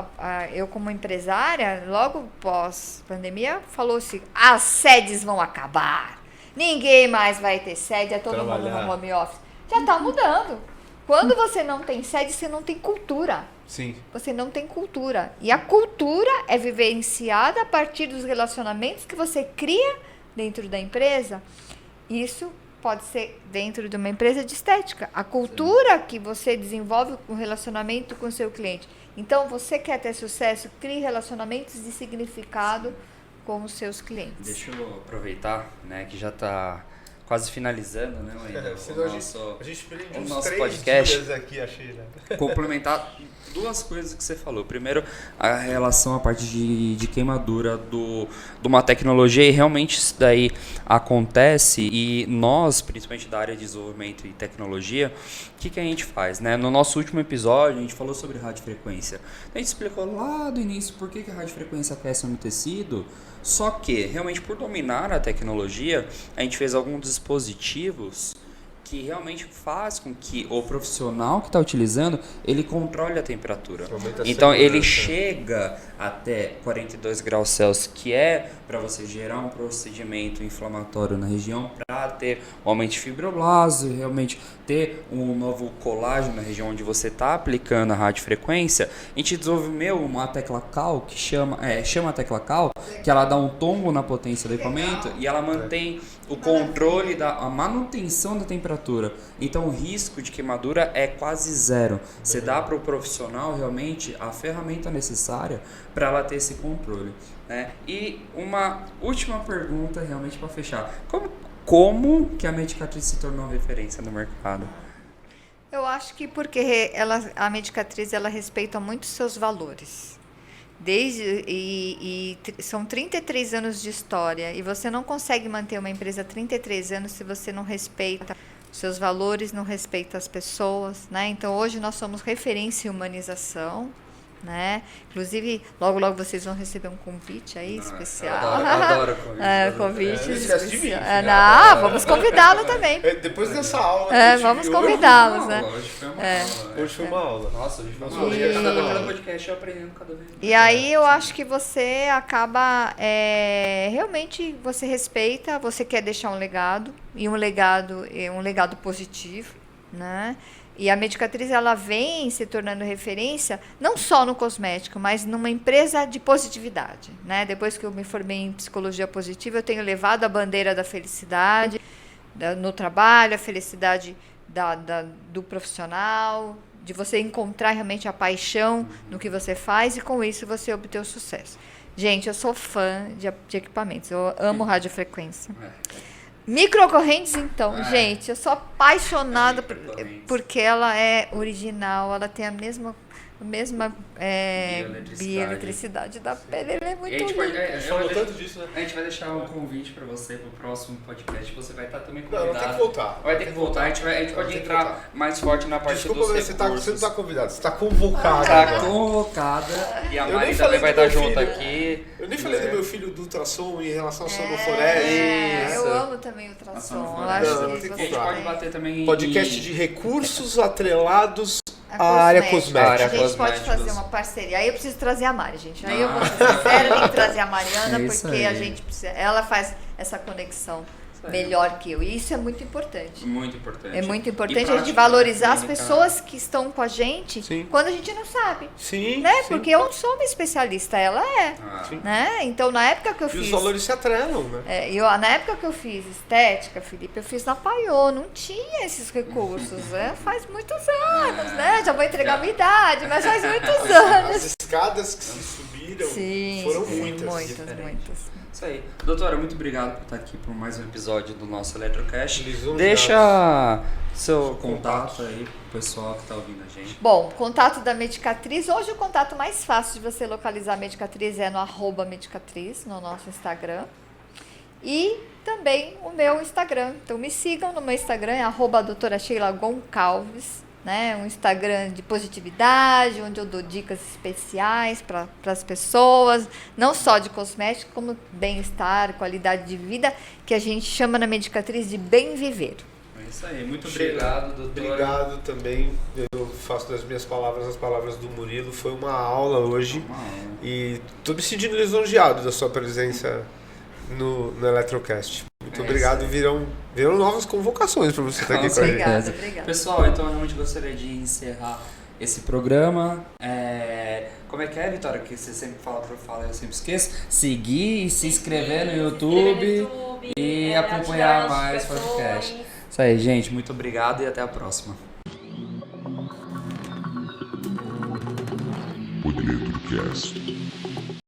eu como empresária, logo pós-pandemia, falou-se, as sedes vão acabar, ninguém mais vai ter sede, é todo mundo no home office. Já está mudando. Quando você não tem sede, você não tem cultura. Sim. Você não tem cultura. E a cultura é vivenciada a partir dos relacionamentos que você cria dentro da empresa. Isso pode ser dentro de uma empresa de estética. A cultura que você desenvolve com relacionamento com o seu cliente. Então, você quer ter sucesso, crie relacionamentos de significado com os seus clientes. Deixa eu aproveitar, né, que já está quase finalizando, né, Wendel? A gente prende o uns nosso 3 podcast. dias aqui, achei, né? Complementar duas coisas que você falou. Primeiro, a relação, a parte de queimadura de uma tecnologia, e realmente isso daí acontece, e nós, principalmente da área de desenvolvimento e tecnologia, o que a gente faz, né? No nosso último episódio, a gente falou sobre radiofrequência. A gente explicou lá do início por que a radiofrequência aquece no tecido, só que, realmente, por dominar a tecnologia, a gente fez alguns dispositivos que realmente faz com que o profissional que está utilizando, ele controle a temperatura. Então ele chega até 42 graus Celsius, que é para você gerar um procedimento inflamatório na região, para ter um aumento de fibroblasto, realmente ter um novo colágeno na região onde você está aplicando a radiofrequência. A gente desenvolveu uma tecla cal, que chama a tecla cal, que ela dá um tombo na potência do equipamento e ela mantém o controle a manutenção da temperatura. Então o risco de queimadura é quase zero. Você dá para o profissional realmente a ferramenta necessária para ela ter esse controle, né? E uma última pergunta realmente para fechar. Como que a Medicatriz se tornou referência no mercado? Eu acho que porque a Medicatriz ela respeita muito seus valores. São 33 anos de história e você não consegue manter uma empresa há 33 anos se você não respeita os seus valores, não respeita as pessoas, né? Então hoje nós somos referência em humanização, né? Inclusive, logo vocês vão receber um convite aí especial. Eu adoro convite. Esquece de mim. Vamos convidá-lo também. Depois dessa aula. Vamos convidá-los, né? Hoje foi uma aula. Nossa, hoje foi uma aula. Cada podcast eu aprendendo cada vez mais. E aí eu acho que você acaba realmente você respeita, você quer deixar um legado, e um legado positivo, né? E a Medicatriz ela vem se tornando referência não só no cosmético, mas numa empresa de positividade, né? Depois que eu me formei em psicologia positiva, eu tenho levado a bandeira da felicidade no trabalho, a felicidade do profissional, de você encontrar realmente a paixão no que você faz e com isso você obter o sucesso. Gente, eu sou fã de equipamentos, eu amo radiofrequência. Microcorrentes, então, gente, eu sou apaixonada porque ela é original, ela tem a mesma bioeletricidade da pele, ela é muito linda. A gente vai deixar um convite para você pro próximo podcast, você vai estar também convidado. Não tem que voltar. Vai ter que voltar, a gente pode entrar mais forte na parte dos recursos. Você não está convidado, você está convocada. Está convocada, e a Mari também vai estar junto aqui. Eu nem falei do meu filho do ultrassom em relação ao sonoflorese. Eu amo também o ultrassom. A gente pode bater também podcast de recursos atrelados à área cosmética. A gente pode fazer uma parceria. Aí eu preciso trazer a Mari, gente. Aí eu vou ser sincera, tem que trazer a Mariana, porque a gente precisa. Ela faz essa conexão melhor que eu. E isso é muito importante. Muito importante. É muito importante a gente valorizar as pessoas que estão com a gente quando a gente não sabe. Sim. Né? Porque eu não sou uma especialista, ela é. Né? Então, na época que eu fiz. Os valores se atrelam, né? Na época que eu fiz estética, Felipe, eu fiz na Paiô, não tinha esses recursos. Faz muitos anos, né? Já vou entregar a minha idade, mas faz muitos anos. As escadas que se subiram foram muitas. Isso aí. Doutora, muito obrigado por estar aqui por mais um episódio do nosso Eletrocast. Deixa seu contato aí pro pessoal que está ouvindo a gente. Bom, contato da Medicatriz. Hoje o contato mais fácil de você localizar a Medicatriz é no @Medicatriz, no nosso Instagram. E também o meu Instagram. Então me sigam no meu Instagram, é @doutora_Sheila_Goncalves. Né, um Instagram de positividade, onde eu dou dicas especiais para as pessoas, não só de cosmético, como bem-estar, qualidade de vida, que a gente chama na Medicatriz de bem viver. É isso aí, muito obrigado, doutora. Obrigado também, eu faço das minhas palavras as palavras do Murilo, foi uma aula hoje e estou me sentindo lisonjeado da sua presença no Eletrocast. Muito obrigado, virão novas convocações para você estar aqui com a gente. Obrigada. Pessoal, então eu realmente gostaria de encerrar esse programa. Como é que é, Vitória? Que você sempre fala para eu falar, eu sempre esqueço. Seguir e se inscrever no YouTube e acompanhar mais podcast. Isso aí, gente. Muito obrigado e até a próxima. O Eletrocast.